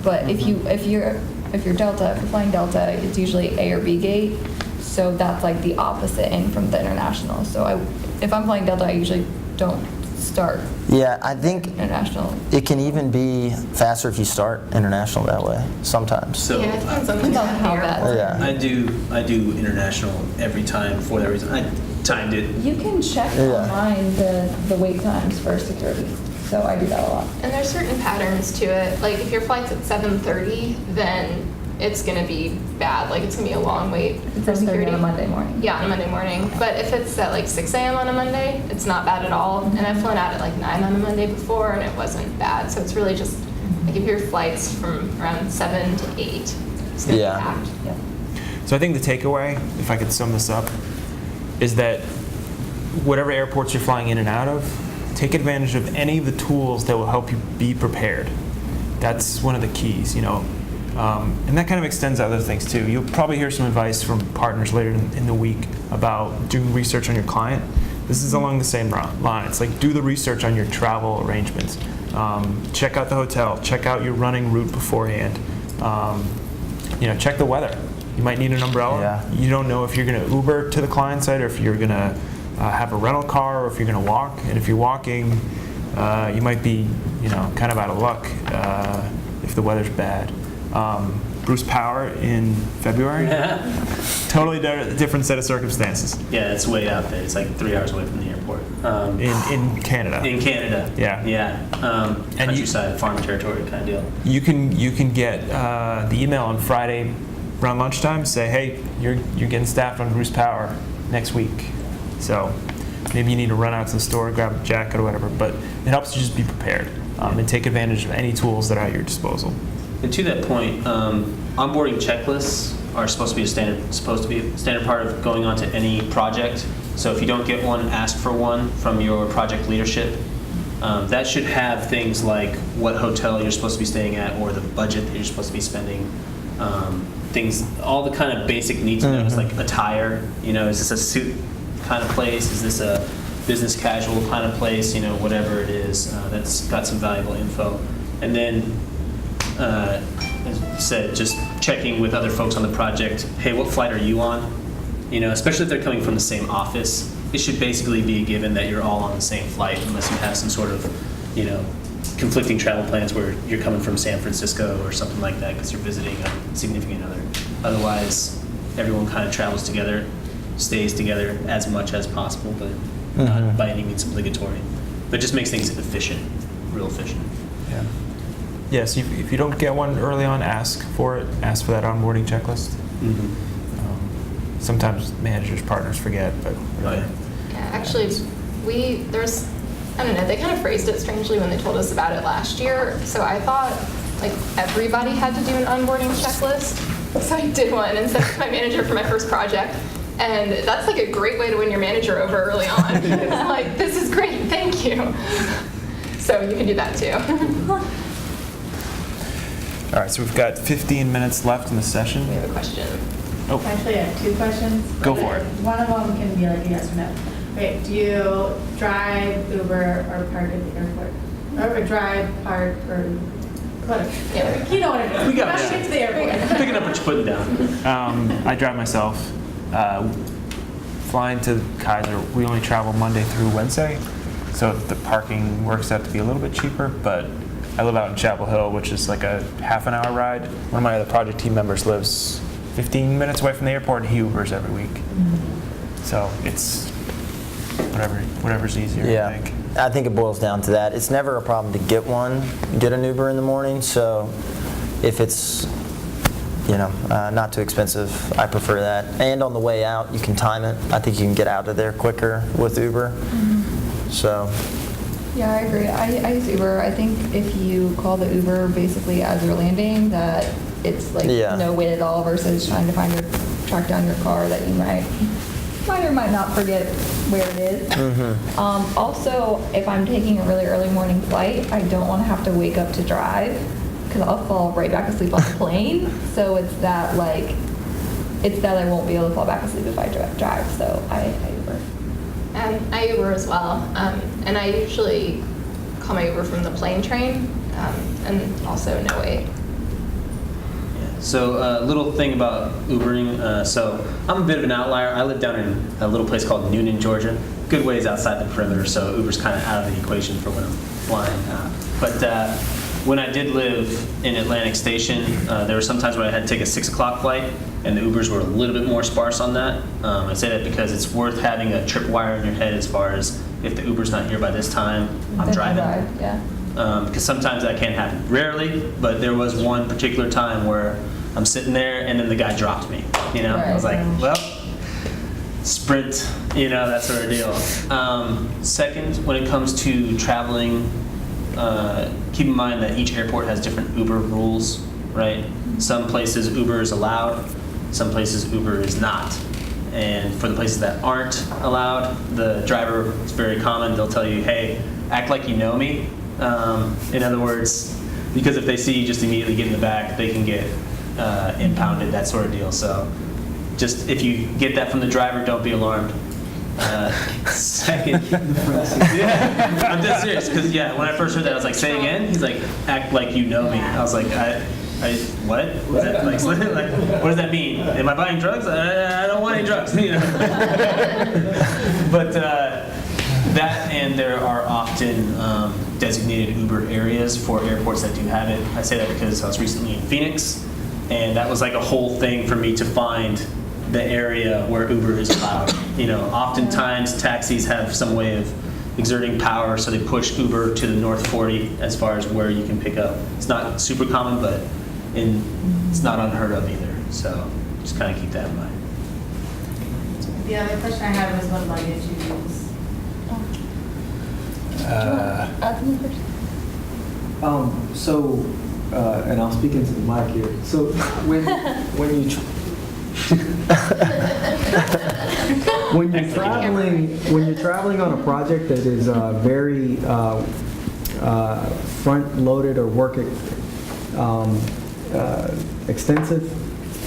But if you're Delta, if you're flying Delta, it's usually A or B gate. So that's like the opposite end from the international. So if I'm flying Delta, I usually don't start Yeah, I think international. it can even be faster if you start international that way sometimes. So Yeah, it depends on the Depends on how time bad. here. Yeah. I do international every time for that reason. I timed it. You can check Yeah. online the wait times for security. So I do that a lot. And there's certain patterns to it. Like if your flight's at 7:30, then it's gonna be bad. Like it's gonna be a long wait It's for 7:30 security. on a Monday morning. Yeah, on a Monday morning. But if it's at like 6 a.m. on a Monday, it's not bad at all. And I've flown out at like 9 on a Monday before, and it wasn't bad. So it's really just like if your flight's from around 7 to 8, it's gonna Yeah. be packed. Yep. So I think the takeaway, if I could sum this up, is that whatever airports you're flying in and out of, take advantage of any of the tools that will help you be prepared. That's one of the keys, and that kind of extends to other things too. You'll probably hear some advice from partners later in the week about doing research on your client. This is along the same line. It's like do the research on your travel arrangements. Check out the hotel. Check out your running route beforehand. Check the weather. You might need an umbrella. Yeah. You don't know if you're going to Uber to the client site or if you're going to have a rental car or if you're going to walk. And if you're walking, you might be, kind of out of luck if the weather's bad. Bruce Power in February, totally different set of circumstances Yeah, it's way out there. It's like 3 hours away from the airport. in Canada. In Canada. Yeah. Yeah. And you- Countryside, farm territory kind of deal. You can get the email on Friday around lunchtime. Say, hey, you're getting staffed on Bruce Power next week. So maybe you need to run out to the store, grab a jacket or whatever. But it helps you just be prepared and take advantage of any tools that are at your disposal. And to that point, onboarding checklists are supposed to be a standard part of going on to any project. So if you don't get one, ask for one from your project leadership. That should have things like what hotel you're supposed to be staying at or the budget that you're supposed to be spending. Things, all the kind of basic needs to know, like attire. Is this a suit kind of place? Is this a business casual kind of place? Whatever it is, that's got some valuable info. And then, as I said, just checking with other folks on the project. Hey, what flight are you on? Especially if they're coming from the same office, it should basically be a given that you're all on the same flight, unless you have some sort of, conflicting travel plans where you're coming from San Francisco or something like that because you're visiting a significant other. Otherwise, everyone kind of travels together, stays together as much as possible, but not by any means obligatory. But it just makes things efficient, real efficient. Yeah. Yes, if you don't get one early on, ask for it. Ask for that onboarding checklist. Sometimes managers, partners forget, but Right. Yeah, actually, they kind of phrased it strangely when they told us about it last year. So I thought like everybody had to do an onboarding checklist. So I did one and sent it to my manager for my first project. And that's like a great way to win your manager over early on. It's like, this is great, thank you. So you can do that too. all right. So we've got 15 minutes left in the session. We have a question. Oh, Actually, I have two questions. Go for it. One of them can be like a yes or no. Okay, do you drive, Uber, or park at the airport? Or drive, park, or whatever? Yeah, you know what I mean. We got Gotta it. get to the airport. Picking up what you're putting down. I drive myself. Flying to Kaiser, we only travel Monday through Wednesday, so the parking works out to be a little bit cheaper, but I live out in Chapel Hill, which is like a half an hour ride. One of my other project team members lives 15 minutes away from the airport, and he Ubers every week. So it's whatever's easier, Yeah, I think. I think it boils down to that. It's never a problem to get an Uber in the morning. So if it's not too expensive, I prefer that. And on the way out, you can time it. I think you can get out of there quicker with Uber. So Yeah, I agree. I use Uber. I think if you call the Uber basically as you're landing, that it's like Yeah. no wait at all versus trying to track down your car that you might or might not forget where it is. Also, if I'm taking a really early morning flight, I don't want to have to wake up to drive because I'll fall right back asleep on the plane. So it's that I won't be able to fall back asleep if I drive. So I Uber. And I Uber as well. And I usually call my Uber from the plane train, and also no wait. So a little thing about Ubering. So I'm a bit of an outlier. I live down in a little place called Noonan, Georgia. Good ways outside the perimeter, so Uber's kind of out of the equation for when I'm flying. But when I did live in Atlantic Station, there were some times where I had to take a 6 o'clock flight, and the Ubers were a little bit more sparse on that. I say that because it's worth having a tripwire in your head as far as if the Uber's not here by this time, I'm Then driving. drive, yeah. Because sometimes that can happen. Rarely, but there was one particular time where I'm sitting there and then the guy dropped me. I was like, well, sprint, that sort of deal. Second, when it comes to traveling, keep in mind that each airport has different Uber rules, right? Some places Uber is allowed, some places Uber is not. And for the places that aren't allowed, the driver, it's very common, they'll tell you, hey, act like you know me. In other words, because if they see you just immediately get in the back, they can get impounded, that sort of deal. So just if you get that from the driver, don't be alarmed. Second, yeah, I'm dead serious because when I first heard that, I was like, say again. He's like, act like you know me. I was like, what? What does that mean? Am I buying drugs? I don't want any drugs. But that, and there are often designated Uber areas for airports that do have it. I say that because I was recently in Phoenix, and that was like a whole thing for me to find the area where Uber is allowed. Oftentimes taxis have some way of exerting power, so they push Uber to the North 40 as far as where you can pick up. It's not super common, but it's not unheard of either. So just kind of keep that in mind. The other question I had was what luggage you use. And I'll speak into the mic here. So when you when you're traveling on a project that is very front loaded or work extensive,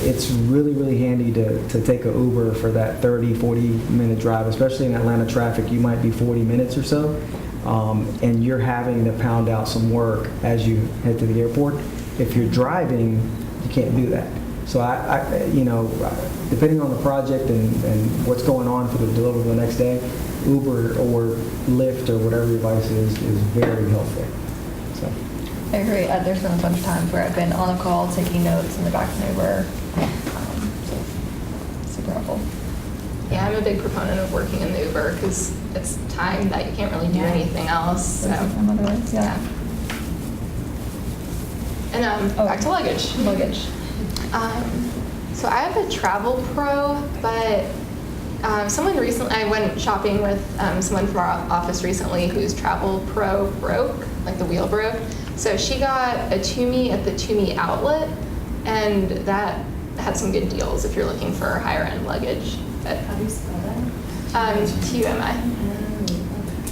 it's really handy to take an Uber for that 30-40 minute drive, especially in Atlanta traffic. You might be 40 minutes or so, and you're having to pound out some work as you head to the airport. If you're driving, you can't do that. So I depending on the project and what's going on for the delivery the next day, Uber or Lyft or whatever your device is very helpful. So. I agree. There's been a bunch of times where I've been on a call taking notes in the back of an Uber. Super helpful. Yeah, I'm a big proponent of working in the Uber because it's time that you can't really do anything else. So. Yeah. And back to luggage. Luggage. So I have a Travel Pro, but I went shopping with someone from our office recently whose Travel Pro broke, like the wheel broke. So she got a Tumi at the Tumi outlet, and that had some good deals if you're looking for higher end luggage. But, How do you spell that? TUMI.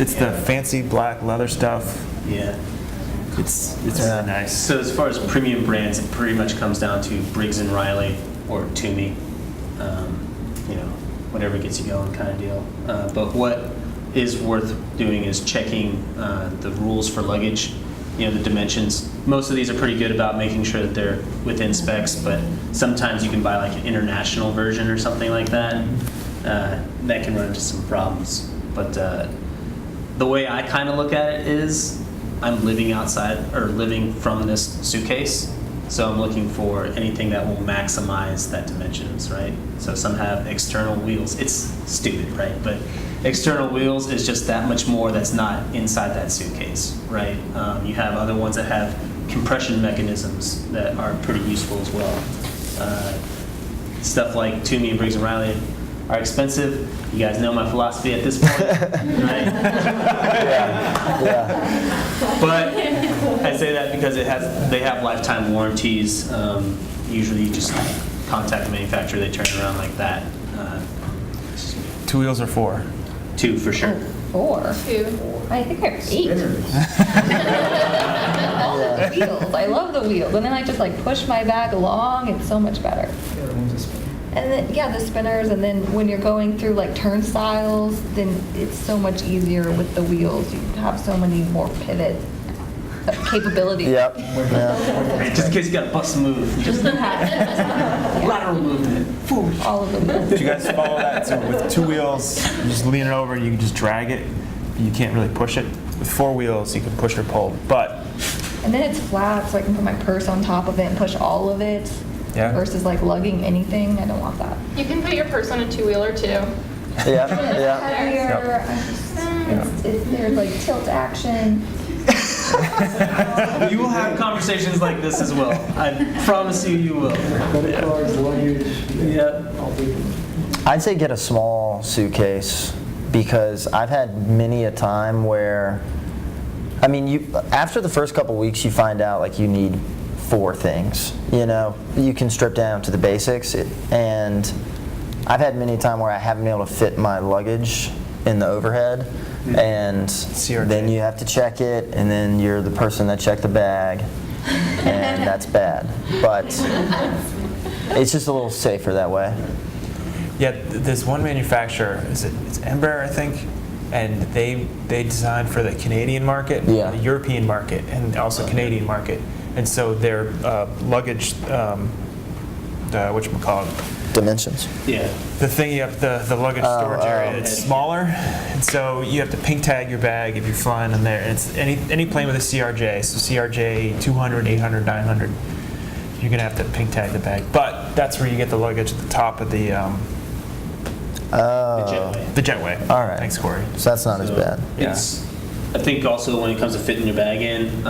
It's the fancy black leather stuff. Yeah. It's really nice. So as far as premium brands, it pretty much comes down to Briggs & Riley or Tumi. whatever gets you going kind of deal. But what is worth doing is checking the rules for luggage, the dimensions. Most of these are pretty good about making sure that they're within specs, but sometimes you can buy like an international version or something like that. That can run into some problems. But the way I kind of look at it is I'm living outside or living from this suitcase. So I'm looking for anything that will maximize that dimensions, right? So some have external wheels. It's stupid, right? But external wheels is just that much more that's not inside that suitcase, right? You have other ones that have compression mechanisms that are pretty useful as well. Stuff like Toomey and Briggs & Riley are expensive. You guys know my philosophy at this point, right? Yeah. But I say that because they have lifetime warranties. Usually you just contact the manufacturer, they turn it around like that. 2 wheels or 4? 2 for sure. 4. 2. I think I have 8. All the wheels. I love the wheels. And then I just like push my bag along. It's so much better. And then, yeah, the spinners, and then when you're going through like turnstiles, then it's so much easier with the wheels. You have so many more pivot capabilities. Yep. Yeah. Just in case you got to bust a move. Just lateral movement. All of the wheels. Do you guys follow that? So with 2 wheels, you just lean it over, you can just drag it. You can't really push it. With 4 wheels, you can push or pull. But And then it's flat, so I can put my purse on top of it and push all of it. Yeah. Versus like lugging anything. I don't want that. You can put your purse on a 2-wheeler too. Yeah. Yeah. Heavier. There's like tilt action. You will have conversations like this as well. I promise you will. Credit cards, luggage. Yeah. I'd say get a small suitcase because I've had many a time where, I mean, after the first couple weeks, you find out like you need 4 things. You can strip down to the basics, and I've had many a time where I haven't been able to fit my luggage in the overhead, and then you have to check it, and then you're the person that checked the bag, and that's bad. But it's just a little safer that way. yeah, there's one manufacturer, it's Embraer, I think, and they designed for the Canadian market, Yeah. the European market, and also Canadian market. And so their luggage, whatchamacallit, Dimensions. Yeah. the thing you have, the luggage storage area, it's smaller, and so you have to pink tag your bag if you're flying in there. And it's any plane with a CRJ, so CRJ 200, 800, 900, you're gonna have to pink tag the bag. But that's where you get the luggage at the top of the jetway. All right. Thanks, Corey. So that's not as bad. Yeah. I think also when it comes to fitting your bag in,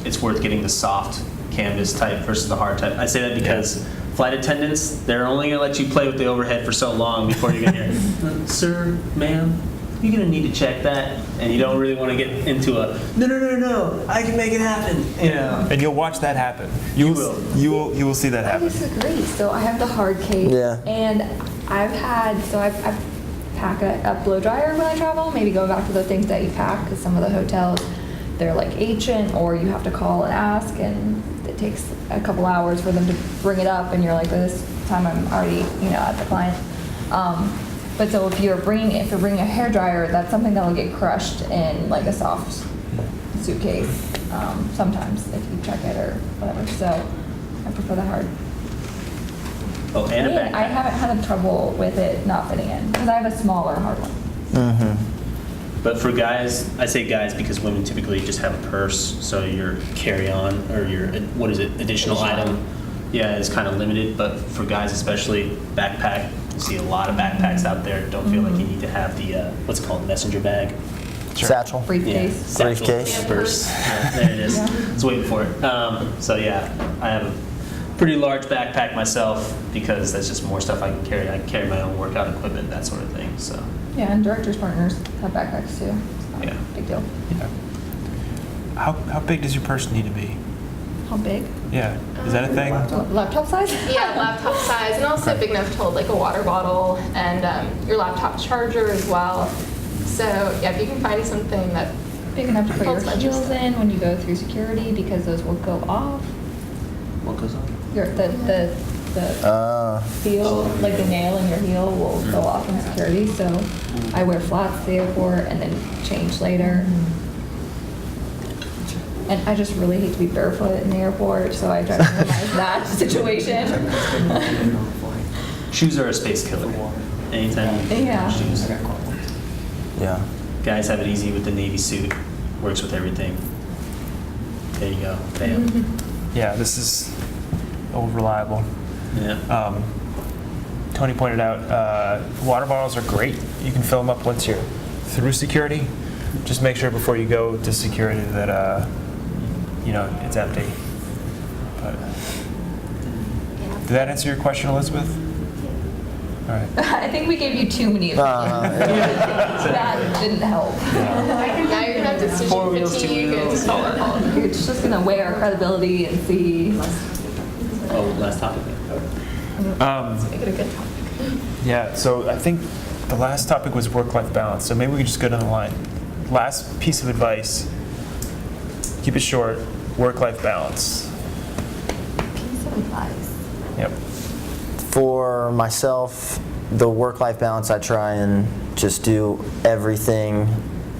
it's worth getting the soft canvas type versus the hard type. I say that because flight attendants, they're only going to let you play with the overhead for so long before you're going to hear, sir, ma'am, you're going to need to check that. And you don't really want to get into a, no, I can make it happen. And you'll watch that happen. You will. You will see that I happen. disagree. So I have the hard case. Yeah. And I pack a blow dryer when I travel, maybe going back to the things that you pack, because some of the hotels, they're like ancient, or you have to call and ask, and it takes a couple hours for them to bring it up, and you're like, this time I'm already, at the client. But so if you're bringing a hair dryer, that's something that will get crushed in like a soft suitcase sometimes if you check it or whatever. So I prefer the hard. Oh, and a backpack. I haven't had trouble with it not fitting in because I have a smaller hard one. But for guys, I say guys because women typically just have a purse, so your carry-on or your, additional item, is kind of limited. But for guys especially, backpack, you see a lot of backpacks out there. Don't feel like you need to have the, what's it called, messenger bag. Satchel. Briefcase. Satchel, Briefcase. purse. Yeah, there it is. I was waiting for it. I have a pretty large backpack myself because that's just more stuff I can carry. I carry my own workout equipment, that sort of thing. So Yeah, and directors' partners have backpacks too. It's not Yeah. a big deal. Yeah. How big does your purse need to be? How big? Yeah. Is that a thing? Laptop size? Yeah, laptop size, and also big enough to hold like a water bottle and your laptop charger as well. So yeah, if you can find something that Big enough to put your holds much heels stuff. in when you go through security because those will go off. what goes on? The the heel, like the nail in your heel will go off in security. So I wear flats to the airport and then change later. And I just really hate to be barefoot in the airport, so I try to minimize that situation. Shoes are a space killer. Anytime you Yeah. wear shoes. Yeah. Guys have it easy with the Navy suit. Works with everything. There you go. Bam. Yeah, this is old reliable. Yeah. Tony pointed out, water bottles are great. You can fill them up once you're through security. Just make sure before you go to security that it's empty. But, did that answer your question, Elizabeth? All right. I think we gave you too many of these. That didn't help. Now you're gonna have decision 4 wheels, 2 fatigue. wheels. It's just gonna weigh our credibility and see. Oh, last topic. Make it a good topic. Yeah, so I think the last topic was work-life balance. So maybe we could just go down the line. Last piece of advice, keep it short, work-life balance. Piece of advice. Yep. For myself, the work-life balance, I try and just do everything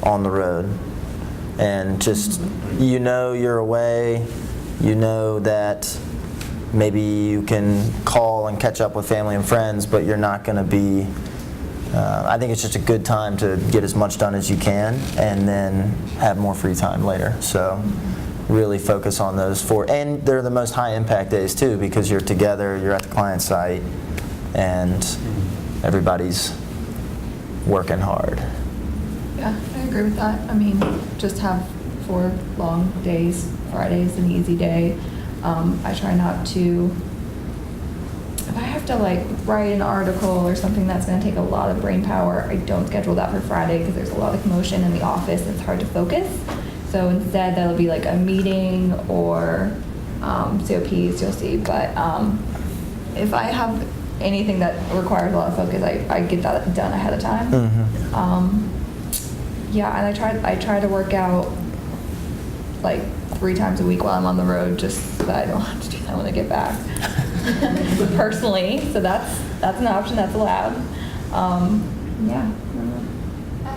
on the road. And just, you're away, that maybe you can call and catch up with family and friends, but you're not going to be, I think it's just a good time to get as much done as you can and then have more free time later. So really focus on those 4. And they're the most high impact days too, because you're together, you're at the client site, and everybody's working hard. Yeah, I agree with that. I mean, just have 4 long days. Friday's an easy day. I try not to, if I have to like write an article or something that's going to take a lot of brain power, I don't schedule that for Friday because there's a lot of commotion in the office and it's hard to focus. So instead that'll be like a meeting or COPs, you'll see. But if I have anything that requires a lot of focus, I get that done ahead of time. Yeah, and I try to work out like 3 times a week while I'm on the road, just so that I don't have to do that when I get back. Personally, so that's an option that's allowed. Yeah.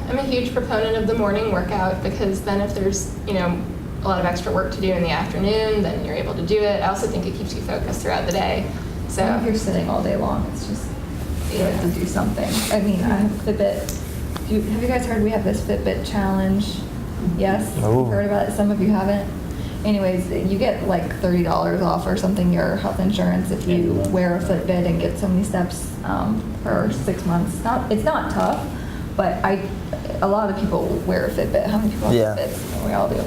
I'm a huge proponent of the morning workout because then if there's, a lot of extra work to do in the afternoon, then you're able to do it. I also think it keeps you focused throughout the day. So If you're sitting all day long, it's just you have to do something. I mean, I have Fitbit. Have you guys heard we have this Fitbit challenge? Yes? Oh. You've heard about it? Some of you haven't? Anyways, you get like $30 off or something your health insurance if you wear a Fitbit and get so many steps for 6 months. It's not tough, but a lot of people wear a Fitbit. How many people have Yeah. Fitbits? We all do.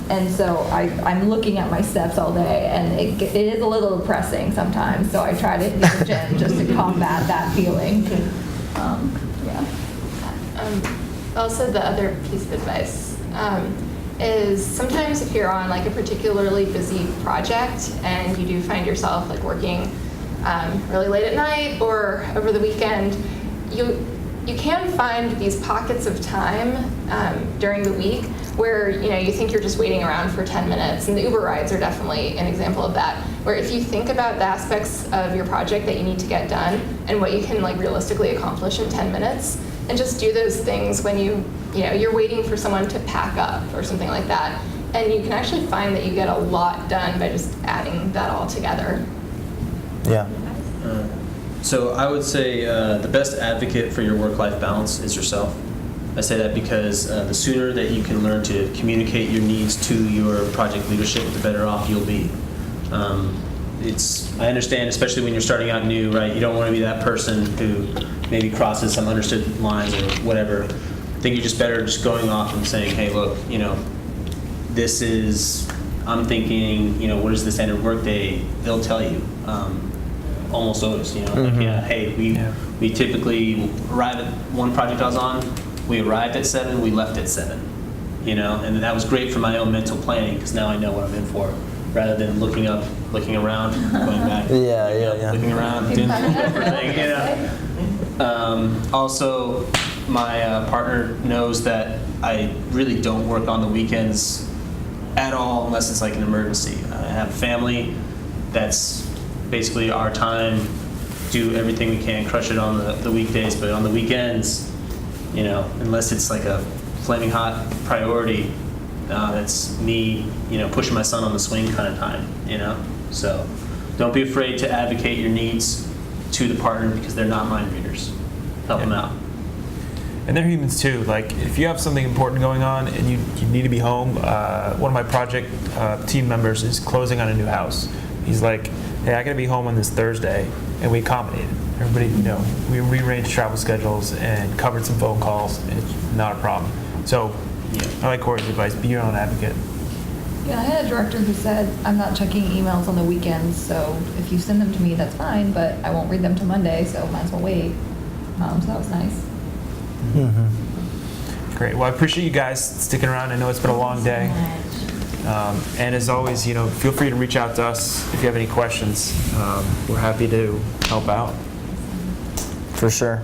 And so I'm looking at my steps all day, and it is a little depressing sometimes. So I try to hit the gym just to combat that feeling. Yeah. Also, the other piece of advice is sometimes if you're on like a particularly busy project and you do find yourself like working really late at night or over the weekend, you can find these pockets of time during the week where you think you're just waiting around for 10 minutes, and the Uber rides are definitely an example of that, where if you think about the aspects of your project that you need to get done and what you can like realistically accomplish in 10 minutes, and just do those things when you're waiting for someone to pack up or something like that, and you can actually find that you get a lot done by just adding that all together. Yeah. So I would say the best advocate for your work-life balance is yourself. I say that because the sooner that you can learn to communicate your needs to your project leadership, the better off you'll be. I understand, especially when you're starting out new, right? You don't want to be that person who maybe crosses some understood lines or whatever. I think you're just better just going off and saying, hey, look, this is, I'm thinking, what is this end of work day? They'll tell you. Almost always, like, yeah, hey, we typically arrive at one project I was on, we arrived at 7, we left at 7, and that was great for my own mental planning because now I know what I'm in for, rather than looking up, looking around, going back, Yeah. looking around, doing everything, Also, my partner knows that I really don't work on the weekends at all unless it's like an emergency. I have a family that's basically our time, do everything we can, crush it on the weekdays, but on the weekends, you know, unless it's like a flaming hot priority, that's me, you know, pushing my son on the swing kind of time, you know? So don't be afraid to advocate your needs to the partner because they're not mind readers. Help them out. And they're humans too. Like if you have something important going on and you need to be home, one of my project team members is closing on a new house. He's like, hey, I gotta be home on this Thursday, and we accommodated. Everybody, you know, we rearranged travel schedules and covered some phone calls, and it's not a problem. So I like Corey's advice, be your own advocate. Yeah, I had a director who said, I'm not checking emails on the weekends, so if you send them to me, that's fine, but I won't read them till Monday, so might as well wait. So that was nice. Great. Well, I appreciate you guys sticking around. I know it's been a long day. And as always, you know, feel free to reach out to us if you have any questions. We're happy to help out. For sure.